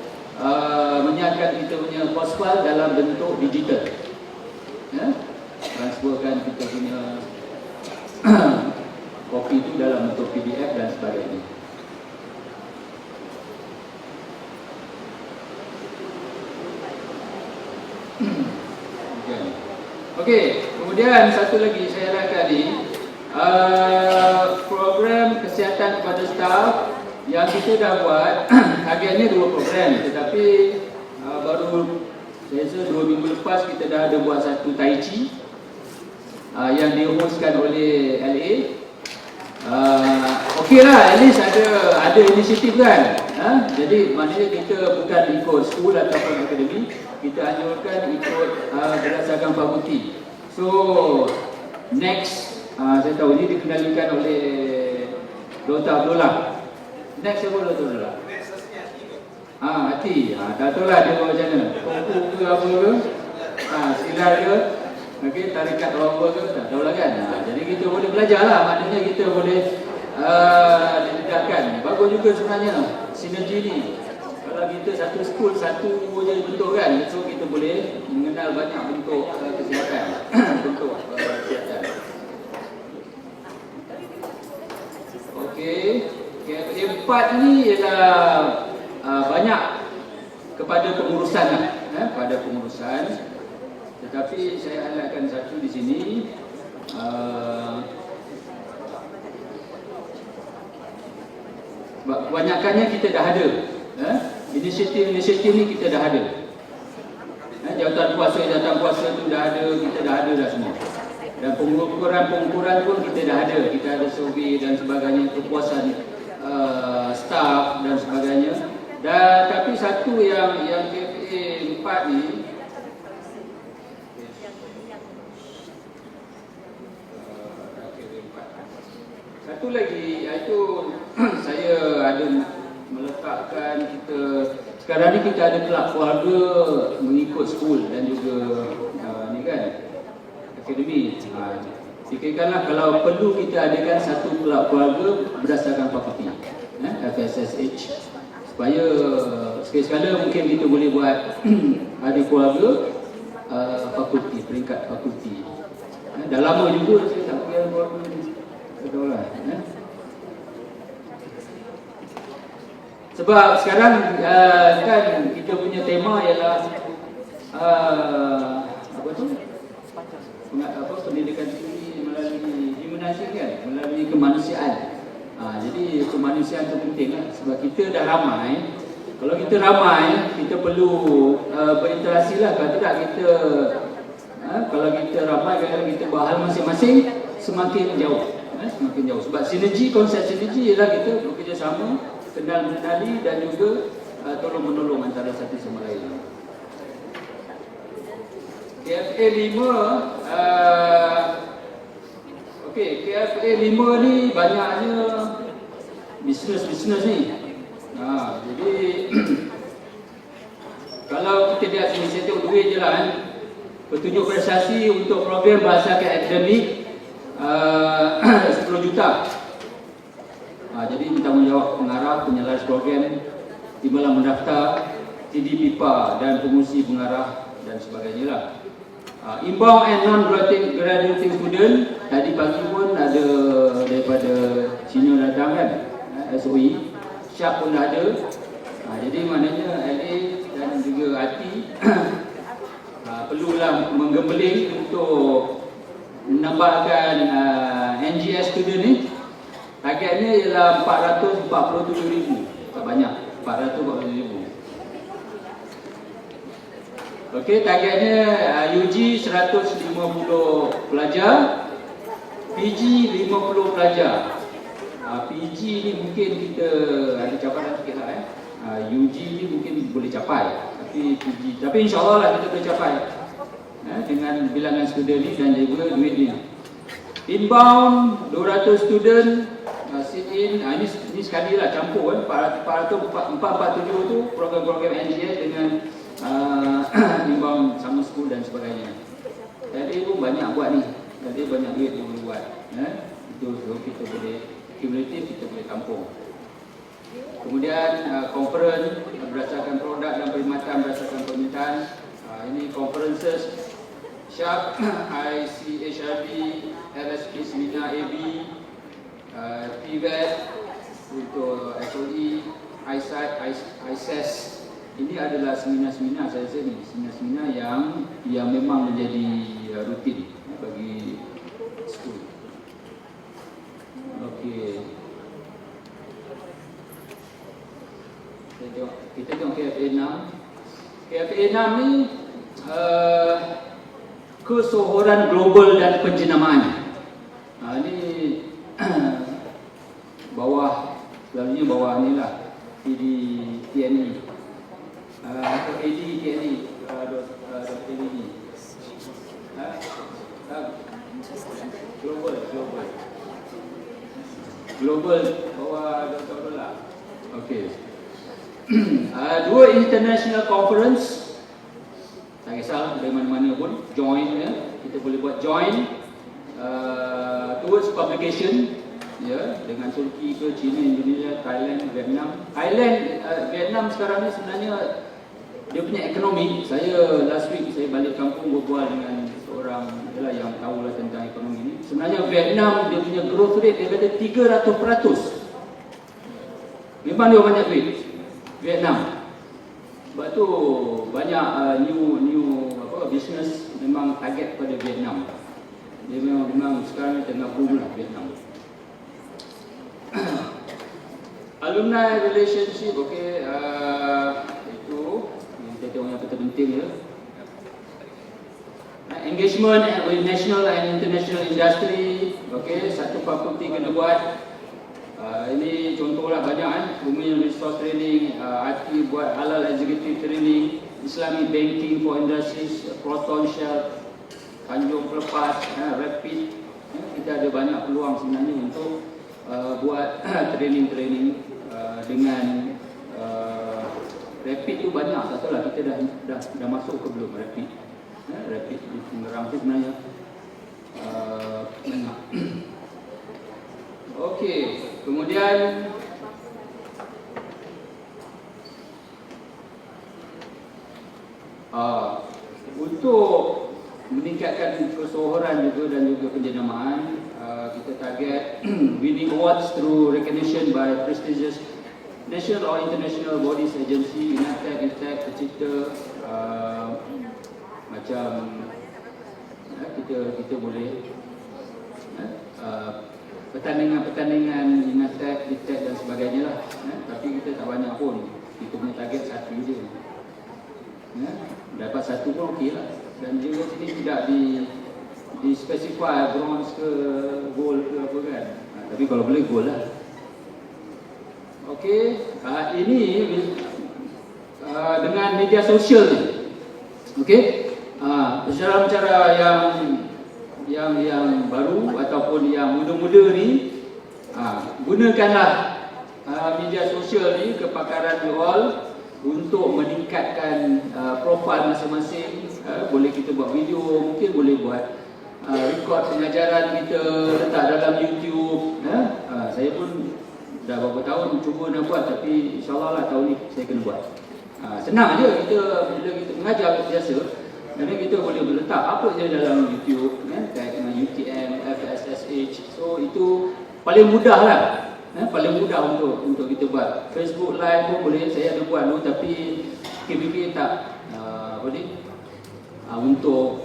Speaker 7: menyiapkan kita punya post file dalam bentuk digital, ya? Transferkan kita punya kopi itu dalam bentuk PDF dan sebagainya. Okey, kemudian satu lagi saya harapkan ni program kesihatan kepada staf yang kita dah buat. Targetnya 2 program, tetapi baru saya rasa 2 minggu lepas kita dah ada buat satu tai chi yang dihostkan oleh LA. Okeylah, at least ada inisiatif kan. Jadi maknanya kita bukan ikut school ataupun akademi, kita anjurkan ikut berdasarkan fakulti. So next, saya tahu ini dikendalikan oleh Dr. Abdullah. Next siapa Dr. Abdullah? Hati. Tak tahu lah dia buat macam mana, kuku ke apa ke, silat ke, okay, tarikat apa ke, tak tahu lah kan. Jadi kita boleh belajar lah, maknanya kita boleh didedahkan. Bagus juga sebenarnya sinergi ni. Kalau kita satu school, satu je bentuk kan, so kita boleh mengenal banyak bentuk kesihatan. Bentuk kesihatan. Okey, yang 4 ni ialah banyak kepada pengurusan lah, pada pengurusan. Tetapi saya highlightkan satu di sini. Kebanyakannya kita dah ada, inisiatif ni kita dah ada. Jawatan puasa tu dah ada, kita dah ada dah semua. Dan pengukuran pun kita dah ada. Kita ada survey dan sebagainya, kepuasan staff dan sebagainya. Dan tapi satu yang KFA 4 ni, satu lagi iaitu saya ada meletakkan kita sekarang ni kita ada kelab keluarga mengikut school dan juga ni kan akademi. Fikirkanlah kalau perlu kita adakan satu kelab keluarga berdasarkan fakulti, FSSH, supaya sekali-sekala mungkin kita boleh buat ada keluarga fakulti, peringkat fakulti. Dah lama juga saya tak pergi keluarga ni. Betul lah. Sebab sekarang kan kita punya tema ialah pendidikan tinggi melalui humanisasi kan, melalui kemanusiaan. Jadi kemanusiaan itu penting lah, sebab kita dah ramai. Kalau kita ramai, kita perlu berinteraksi lah. Kalau tidak kita kalau kita ramai, kalau kita bahal masing-masing, semakin jauh. Semakin jauh. Sebab sinergi, konsep sinergi ialah kita bekerjasama, kenal-mengenali dan juga tolong-menolong antara satu sama lain. KFA 5 KFA 5 ni banyaknya bisnes-bisnes ni. Jadi kalau kita lihat sini, saya tengok duit je lah kan. Petunjuk prestasi untuk program bahasa akademik 10 juta. Jadi tanggungjawab pengarah, penyelaras program, timbalan mendaftar, TD pipa dan pengurusi pengarah dan sebagainya lah. Inbound and non-graduating student, tadi pagi pun ada daripada Cina datang kan, SOE, Sharp pun ada. Jadi maknanya LA dan juga ATI perlulah menggembeling untuk menambahkan NGS student ni. Targetnya ialah 447,000, tak banyak, 447,000. Okey, targetnya UG 150 pelajar, PG 50 pelajar. PG ni mungkin kita ada cabaran sikit lah UG ni mungkin boleh capai, tapi PG, tapi insyaAllah lah kita boleh capai dengan bilangan student ni dan juga duit ni. Inbound 200 student, sit in, ini sekali lah campur 447 tu program-program NGS dengan inbound summer school dan sebagainya. Jadi pun banyak buat ni, jadi banyak duit yang boleh buat. Itu kita boleh kumulatif, kita boleh tampung. Kemudian conference berdasarkan produk dan perkhidmatan berdasarkan permintaan. Ini conferences Sharp, ICHRB, LSP Seminar AB, PVET untuk SOE, ISAT, ISES. Ini adalah seminar-seminar saya rasa ni, seminar-seminar yang memang menjadi rutin bagi school. Okey. Kita tengok KFA 6. KFA 6 ni kesohoran global dan penjenamaan. Ini bawah, selalunya bawah ni lah, TNE. Atau TNE, global bawah $2. Okey. Dua international conference, tak kisah dari mana-mana pun join ya, kita boleh buat join towards publication ya, dengan Turki ke China, Indonesia, Thailand, Vietnam. Vietnam sekarang ni sebenarnya dia punya ekonomi. Saya last week saya balik kampung berbual dengan seorang yang tahu lah tentang ekonomi ni. Sebenarnya Vietnam dia punya growth rate dia kata 300%. Memang dia banyak duit Vietnam. Sebab tu banyak new business memang target pada Vietnam. Dia memang sekarang tengah boom lah Vietnam. Alumni relationship, okey, itu kita tengok yang penting ya. Engagement with national and international industry, okey, satu fakulti kena buat. Ini contohlah banyak Human Resource Training, RT buat Halal Executive Training, Islamic Banking for Industries, Proton Shell, Tanjung Pelepas, Rapid. Kita ada banyak peluang sebenarnya untuk buat training-training dengan Rapid tu banyak, tak tahu lah kita dah masuk ke belum Rapid. Rapid di Pengerang tu sebenarnya banyak. Okey, kemudian untuk meningkatkan kesohoran juga dan juga penjenamaan, kita target winning awards through recognition by prestigious national or international bodies, agency, INATEC, tercipta macam kita boleh pertandingan INATEC, ITEC dan sebagainya lah, tapi kita tak banyak pun, kita punya target satu je, dapat satu pun okey lah. Dan juga sini tidak di specify bronze ke gold ke apa kan, tapi kalau boleh gold lah. Okey, ini dengan media sosial ni, okey, cara-cara yang baru ataupun yang muda-muda ni, gunakanlah media sosial ni, kepakaran you all untuk meningkatkan profil masing-masing. Boleh kita buat video, mungkin boleh buat record pengajaran kita letak dalam YouTube. Saya pun dah beberapa tahun cuba nak buat, tapi insyaAllah lah tahun ni saya kena buat. Senang je kita bila kita mengajar biasa, jadi kita boleh meletak apa je dalam YouTube kan, kait dengan UTM, FSSH. So itu paling mudah lah. Paling mudah untuk kita buat. Facebook Live pun boleh, saya ada buat dulu tapi fikir tak untuk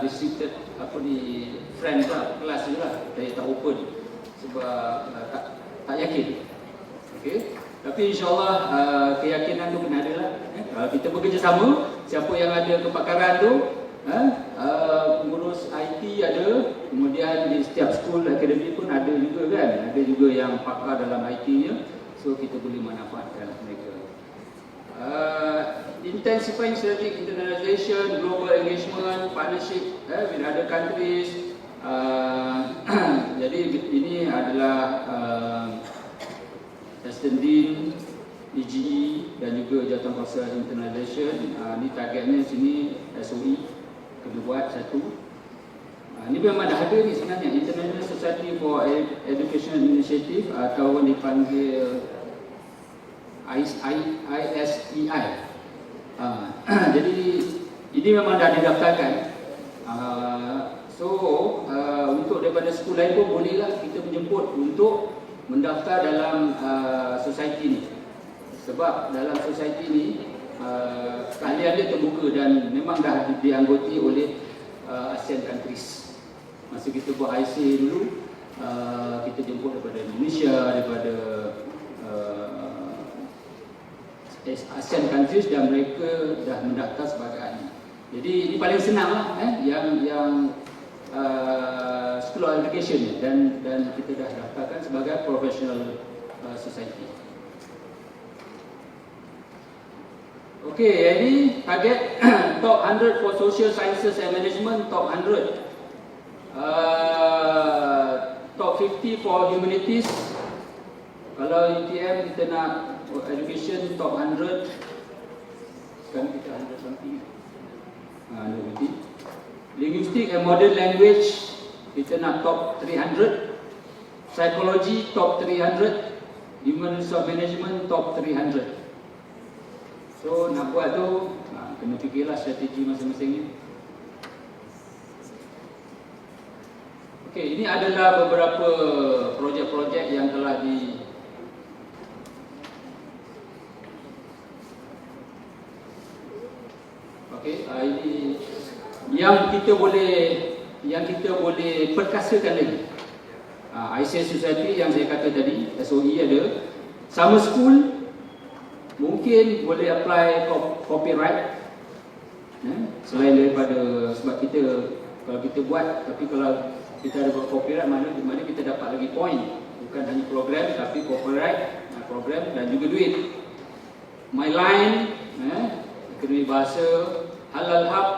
Speaker 7: restricted friend lah, kelas je lah, saya tak open sebab tak yakin. Okey, tapi insyaAllah keyakinan tu kena ada lah. Kalau kita bekerjasama, siapa yang ada kepakaran tu, pengurus IT ada, kemudian di setiap school akademi pun ada juga kan, ada juga yang pakar dalam IT-nya, so kita boleh manfaatkan mereka. Intensifying strategic internationalization, global engagement, partnership with other countries. Jadi ini adalah Ascendin, EGE dan juga Jawatankuasa Internationalization. Ini targetnya sini SOE kena buat satu. Ini memang dah ada ni sebenarnya, International Society for Education Initiative atau dipanggil ISEI. Jadi ini memang dah didaftarkan. Untuk daripada sekolah lain pun bolehlah kita menjemput untuk mendaftar dalam society ni. Sebab dalam society ni keahlian dia terbuka dan memang dah dianggoti oleh ASEAN countries. Masa kita buat IC dulu, kita jemput daripada Indonesia, daripada ASEAN countries dan mereka dah mendaftar sebagai ahli. Jadi ini paling senang lah yang School of Education dan kita dah daftarkan sebagai professional society. Okey, ini target top 100 for social sciences and management, top 100. Top 50 for humanities. Kalau UTM kita nak education top 100. Sekarang kita 100 something. 150. Linguistic and modern language kita nak top 300. Psychology top 300. Human resource management top 300. So nak buat tu kena fikirlah strategi masing-masing ni. Okey, ini adalah beberapa projek-projek yang telah ini yang kita boleh perkasakan lagi. ICS Society yang saya kata tadi, SOE ada. Summer school mungkin boleh apply copyright. Selain daripada sebab kita kalau kita buat, tapi kalau kita ada buat copyright mana kita dapat lagi point. Bukan hanya program tapi copyright program dan juga duit. My Line, Akademi Bahasa, Halal Hub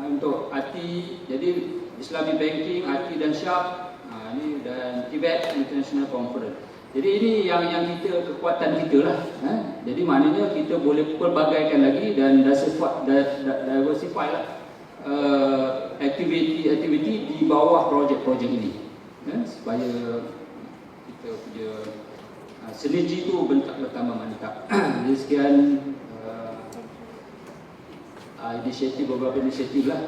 Speaker 7: untuk ATI, jadi Islamic Banking, ATI dan Syab, ini dan Tibet International Conference. Jadi ini yang kita kekuatan kita lah. Jadi maknanya kita boleh pelbagaikan lagi dan diversify lah aktiviti di bawah projek-projek ini, supaya kita punya sinergi tu bertambah mantap. Jadi sekian beberapa inisiatif lah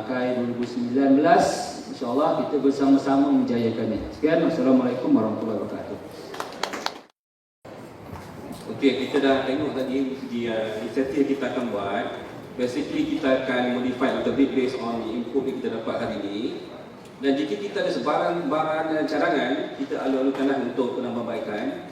Speaker 7: KAI 2019. InsyaAllah kita bersama-sama menjayakannya. Sekian, Assalamualaikum warahmatullahi wabarakatuh.
Speaker 3: Okey, kita dah tengok tadi inisiatif yang kita akan buat. Basically kita akan modify a little bit based on the input yang kita dapat hari ini. Dan jika kita ada sebarang cadangan, kita alur-alurkanlah untuk penambahbaikan.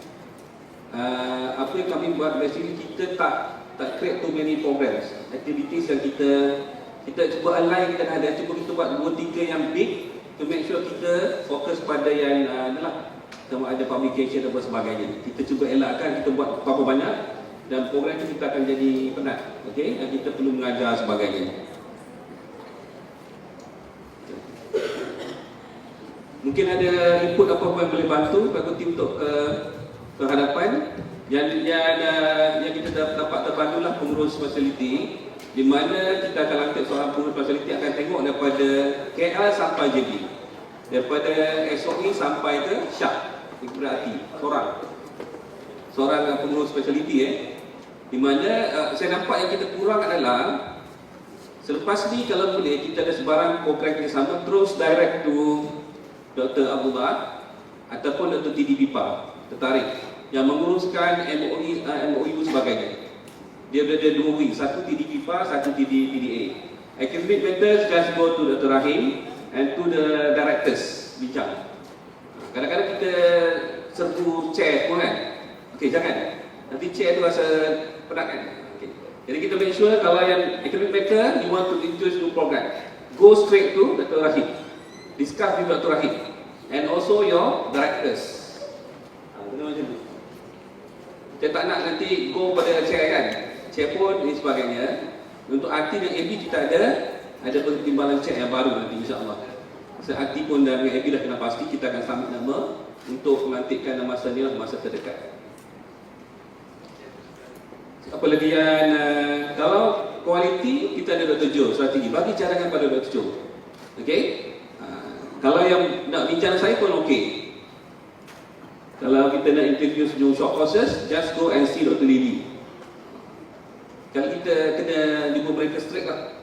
Speaker 3: Apa yang kami buat basically kita tak create too many programs, activities yang kita cuba align, kita dah ada, cuba kita buat 2-3 yang big to make sure kita fokus pada yang sama ada publication dan sebagainya. Kita cuba elakkan kita buat berapa banyak dan program itu kita akan jadi penat. Okey, dan kita perlu mengajar sebagainya. Mungkin ada input apa-apa yang boleh bantu fakulti untuk ke hadapan. Yang kita dapat terbantulah pengurus fasiliti, di mana kita akan lantik seorang pengurus fasiliti akan tengok daripada KL sampai JB, daripada SOE sampai ke SYAP. Berarti seorang pengurus fasiliti Di mana saya nampak yang kita kurang adalah selepas ni kalau boleh kita ada sebarang program yang sama terus direct to Dr. Abdullah ataupun Dr. TD Pipa tertarik yang menguruskan MOU sebagainya. Dia ada 2 wing, satu TD Pipa, satu TDA. Academic matters just go to Dr. Rahim and to the directors bincang. Kadang-kadang kita serbu chair pun kan. Okey, jangan. Nanti chair tu rasa penat kan. Jadi kita make sure kalau yang academic matter, you want to introduce new program, go straight to Dr. Rahim, discuss with Dr. Rahim, and also your directors. Kena macam tu. Kita tak nak nanti go pada chair kan, chair pun dan sebagainya. Untuk akti dan AB kita ada pertimbangan chair yang baru nanti insyaAllah. Masa akti pun dan AB dah kena pasti, kita akan submit nama untuk melantikkan masa ni lah, masa terdekat. Apa lagi yang kalau kualiti kita ada Dr. Joe strategi, bagi cadangan pada Dr. Joe. Okey? Kalau yang nak bincang saya pun okey. Kalau kita nak introduce new short courses, just go and see Dr. Lily. Kalau kita kena jumpa mereka straight lah.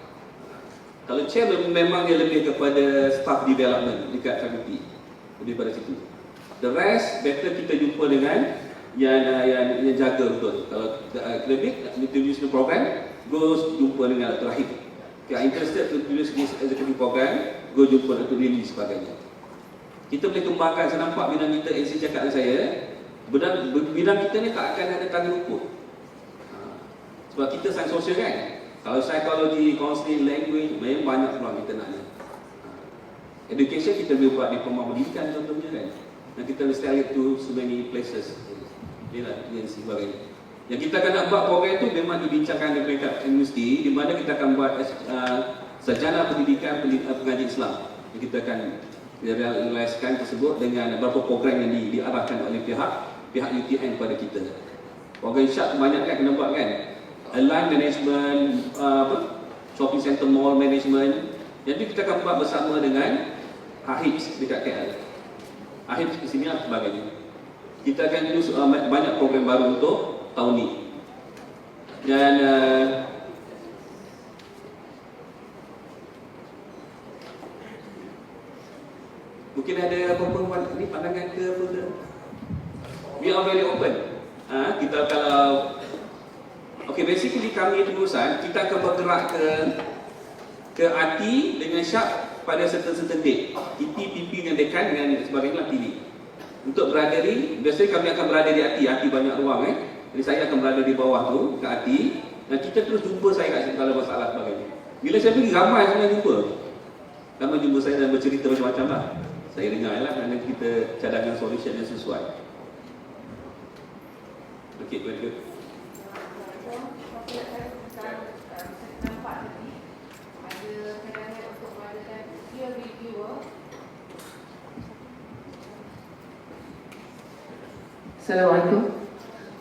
Speaker 3: Kalau chair memang dia lebih kepada staff development dekat fakulti, lebih pada situ. The rest better kita jumpa dengan yang jaga betul. Kalau akademik introduce the program, go jumpa dengan Dr. Rahim. If you are interested to introduce this executive program, go jumpa Dr. Lily sebagainya. Kita boleh kembangkan, saya nampak bidang kita, AC cakap dengan saya, bidang kita ni tak akan ada tanggung ukur. Sebab kita sains sosial kan. Kalau psikologi, counseling, language, memang banyak peluang kita nak ni. Education kita boleh buat diploma pendidikan contohnya kan. Dan kita boleh sell it to so many places. Inilah yang sebagainya. Yang kita akan nak buat program itu memang dibincangkan di peringkat universiti, di mana kita akan buat sarjana pendidikan pengaji Islam. Yang kita akan realiskan tersebut dengan beberapa program yang diarahkan oleh pihak UTM kepada kita. Program syak banyak kan kena buat kan. Align management, shopping center mall management. Jadi kita akan buat bersama dengan AHIPS dekat KL. AHIPS di sini lah sebagainya. Kita akan use banyak program baru untuk tahun ini. Dan mungkin ada apa-apa ni pandangan ke apa ke? We are very open. Kita kalau basically kami pengurusan, kita akan bergerak ke RT dengan syak pada certain date. TP, PP dengan dekan dengan sebagainya pilih. Untuk beradari, biasanya kami akan berada di RT banyak ruang Jadi saya akan berada di bawah tu, ke RT, dan kita terus jumpa saya kat sini kalau masalah sebagainya. Bila saya pergi, ramai semua jumpa. Ramai jumpa saya dan bercerita macam-macam lah. Saya dengar lah, kerana kita cadangan solution yang sesuai. Okay, very good.
Speaker 8: Assalamualaikum.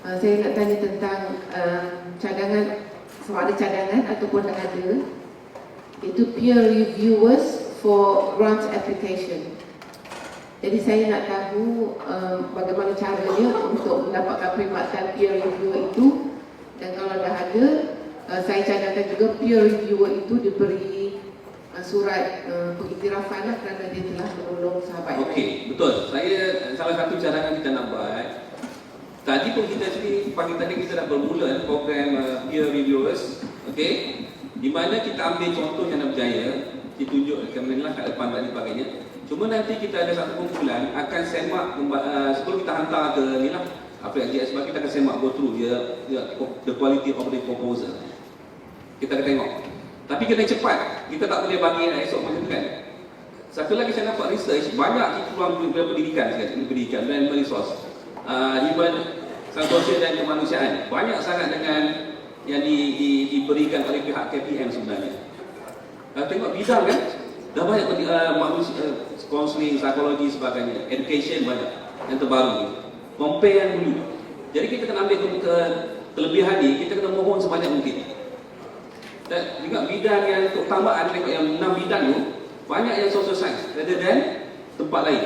Speaker 8: Saya nak tanya tentang cadangan, sama ada cadangan ataupun ada, itu peer reviewers for grant application. Jadi saya nak tahu bagaimana caranya untuk mendapatkan perkhidmatan peer reviewer itu, dan kalau dah ada, saya cadangkan juga peer reviewer itu diberi surat pengiktirafan lah kerana dia telah menolong sahabat.
Speaker 3: Okey, betul. Saya salah satu cadangan kita nak buat. Tadi pun kita sini, pagi tadi kita dah bermula program peer reviewers, okey, di mana kita ambil contoh yang nak berjaya, ditunjuk kemudianlah kat depan dan sebagainya. Cuma nanti kita ada satu kumpulan akan semak sebelum kita hantar ke ni lah apa yang sebab kita akan semak go through the quality of the proposal. Kita akan tengok. Tapi kena cepat. Kita tak boleh bagi esok macam tu kan. Satu lagi saya nampak research banyak peluang pendidikan sekali, pendidikan dan resource. Human sosial dan kemanusiaan banyak sangat dengan yang diberikan oleh pihak KPM sebenarnya. Tengok bidang kan dah banyak manusia, counseling, psikologi sebagainya, education banyak yang terbaru ni. Compare yang dulu. Jadi kita kena ambil ke kelebihan ni, kita kena mohon sebanyak mungkin. Dan juga bidang yang untuk tambahan, tengok yang 6 bidang tu banyak yang social science rather than tempat lain.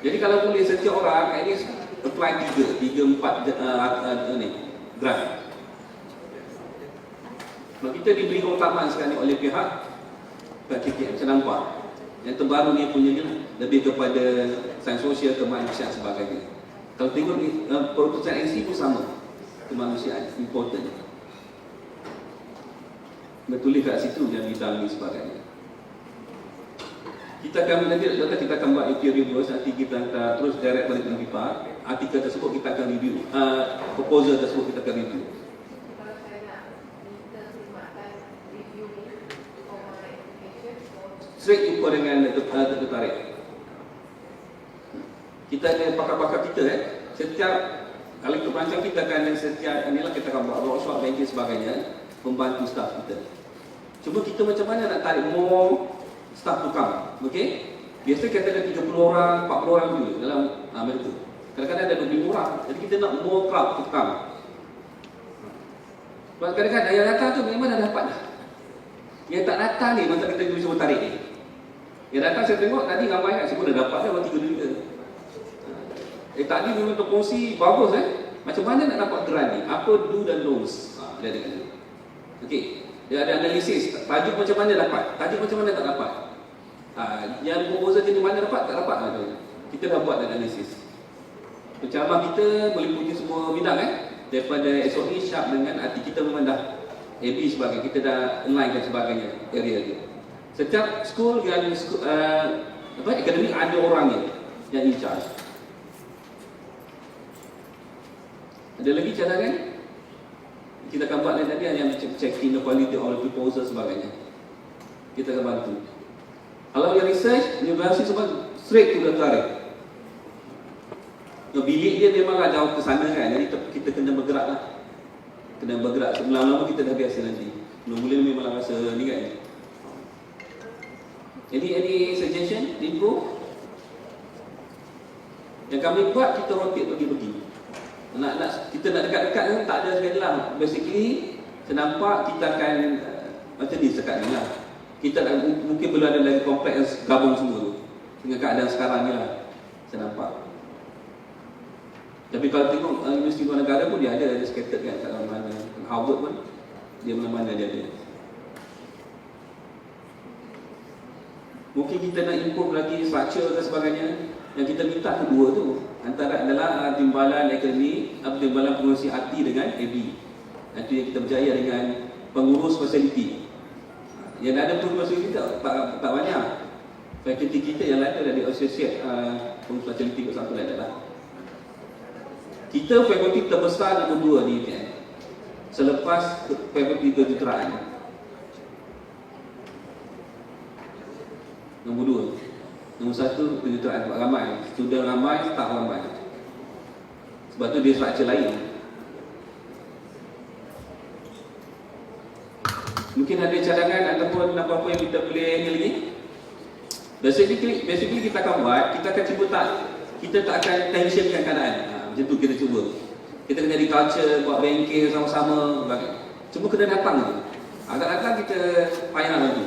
Speaker 3: Jadi kalau boleh setiap orang at least apply 3, 4 ni grant. Kalau kita diberi keutamaan sekarang ni oleh pihak KTM, saya nampak yang terbaru ni punya lebih kepada sains sosial, kemanusiaan sebagainya. Kalau tengok ni perpustakaan NC pun sama, kemanusiaan important. Betul kat situ yang bidang ni sebagainya. Kita akan kita akan buat peer review, nanti kita akan terus direct balik dengan pipa. Artikel tersebut kita akan review, proposal tersebut kita akan review. Straight jumpa dengan Dr. Tariq. Kita ada pakar-pakar kita setiap kali keberancang kita akan setiap inilah kita akan buat workshop, banking sebagainya, membantu staff kita. Cuma kita macam mana nak tarik more staff to come, okey? Biasa kita ada 30 orang, 40 orang dulu dalam itu. Kadang-kadang ada 20 orang. Jadi kita nak more crowd to come. Kadang-kadang yang datang tu memang dah dapat dah. Yang tak datang ni masa kita cuba tarik ni. Yang datang saya tengok tadi ramai kan, semua dah dapat dah 3 juta. Tadi memang terkongsi bagus Macam mana nak dapat grant ni? Apa do dan don'ts? Dia ada kata. Okey. Dia ada analisis. Tajuk macam mana dapat? Tajuk macam mana tak dapat? Yang proposal jenis mana dapat? Tak dapat. Kita dah buat analisis. Pencabar kita meliputi semua bidang daripada SOE, Sharp dengan arti kita memang dah AB sebagainya. Kita dah align dan sebagainya area dia. Setiap school yang akademik ada orangnya yang in charge. Ada lagi cadangan? Kita akan buat tadi yang checking the quality of the proposal sebagainya. Kita akan bantu. Kalau yang research, universiti semua straight to the target. Bilik dia memanglah jauh ke sana kan, jadi kita kena bergerak lah. Kena bergerak, lama-lama kita dah biasa nanti. Mula-mula memanglah rasa ni kan. Jadi any suggestion, info? Yang kami buat, kita rotate pergi-pergi. Kita nak dekat-dekat kan tak ada sekali lah. Basically, saya nampak kita akan macam ni sekat ni lah. Kita mungkin belum ada lagi kompleks gabung semua tu dengan keadaan sekarang ni lah. Saya nampak. Tapi kalau tengok universiti luar negara pun dia ada scattered kan kat mana-mana. Harvard pun dia mana-mana dia ada. Mungkin kita nak improve lagi structure dan sebagainya. Yang kita minta kedua tu antara adalah timbalan akademik, timbalan pengurusi arti dengan AB. Itu yang kita berjaya dengan pengurus fasiliti. Yang ada pengurus fasiliti tak banyak. Fakulti kita yang lain ada di associate pengurus fasiliti ke satu lain adalah. Kita fakulti terbesar nombor 2 di UTM. Selepas fakulti kejuruteraan. Nombor 2. Nombor 1 kejuruteraan ramai, student ramai, staff ramai. Sebab tu dia structure lain. Mungkin ada cadangan ataupun apa-apa yang kita boleh ni lagi. Basically kita akan buat, kita akan cuba kita tak akan tensionkan keadaan. Macam tu kita cuba. Kita kena jadi culture, buat banking sama-sama. Cuma kena datang tu. Agak-agak kita payah lah tu.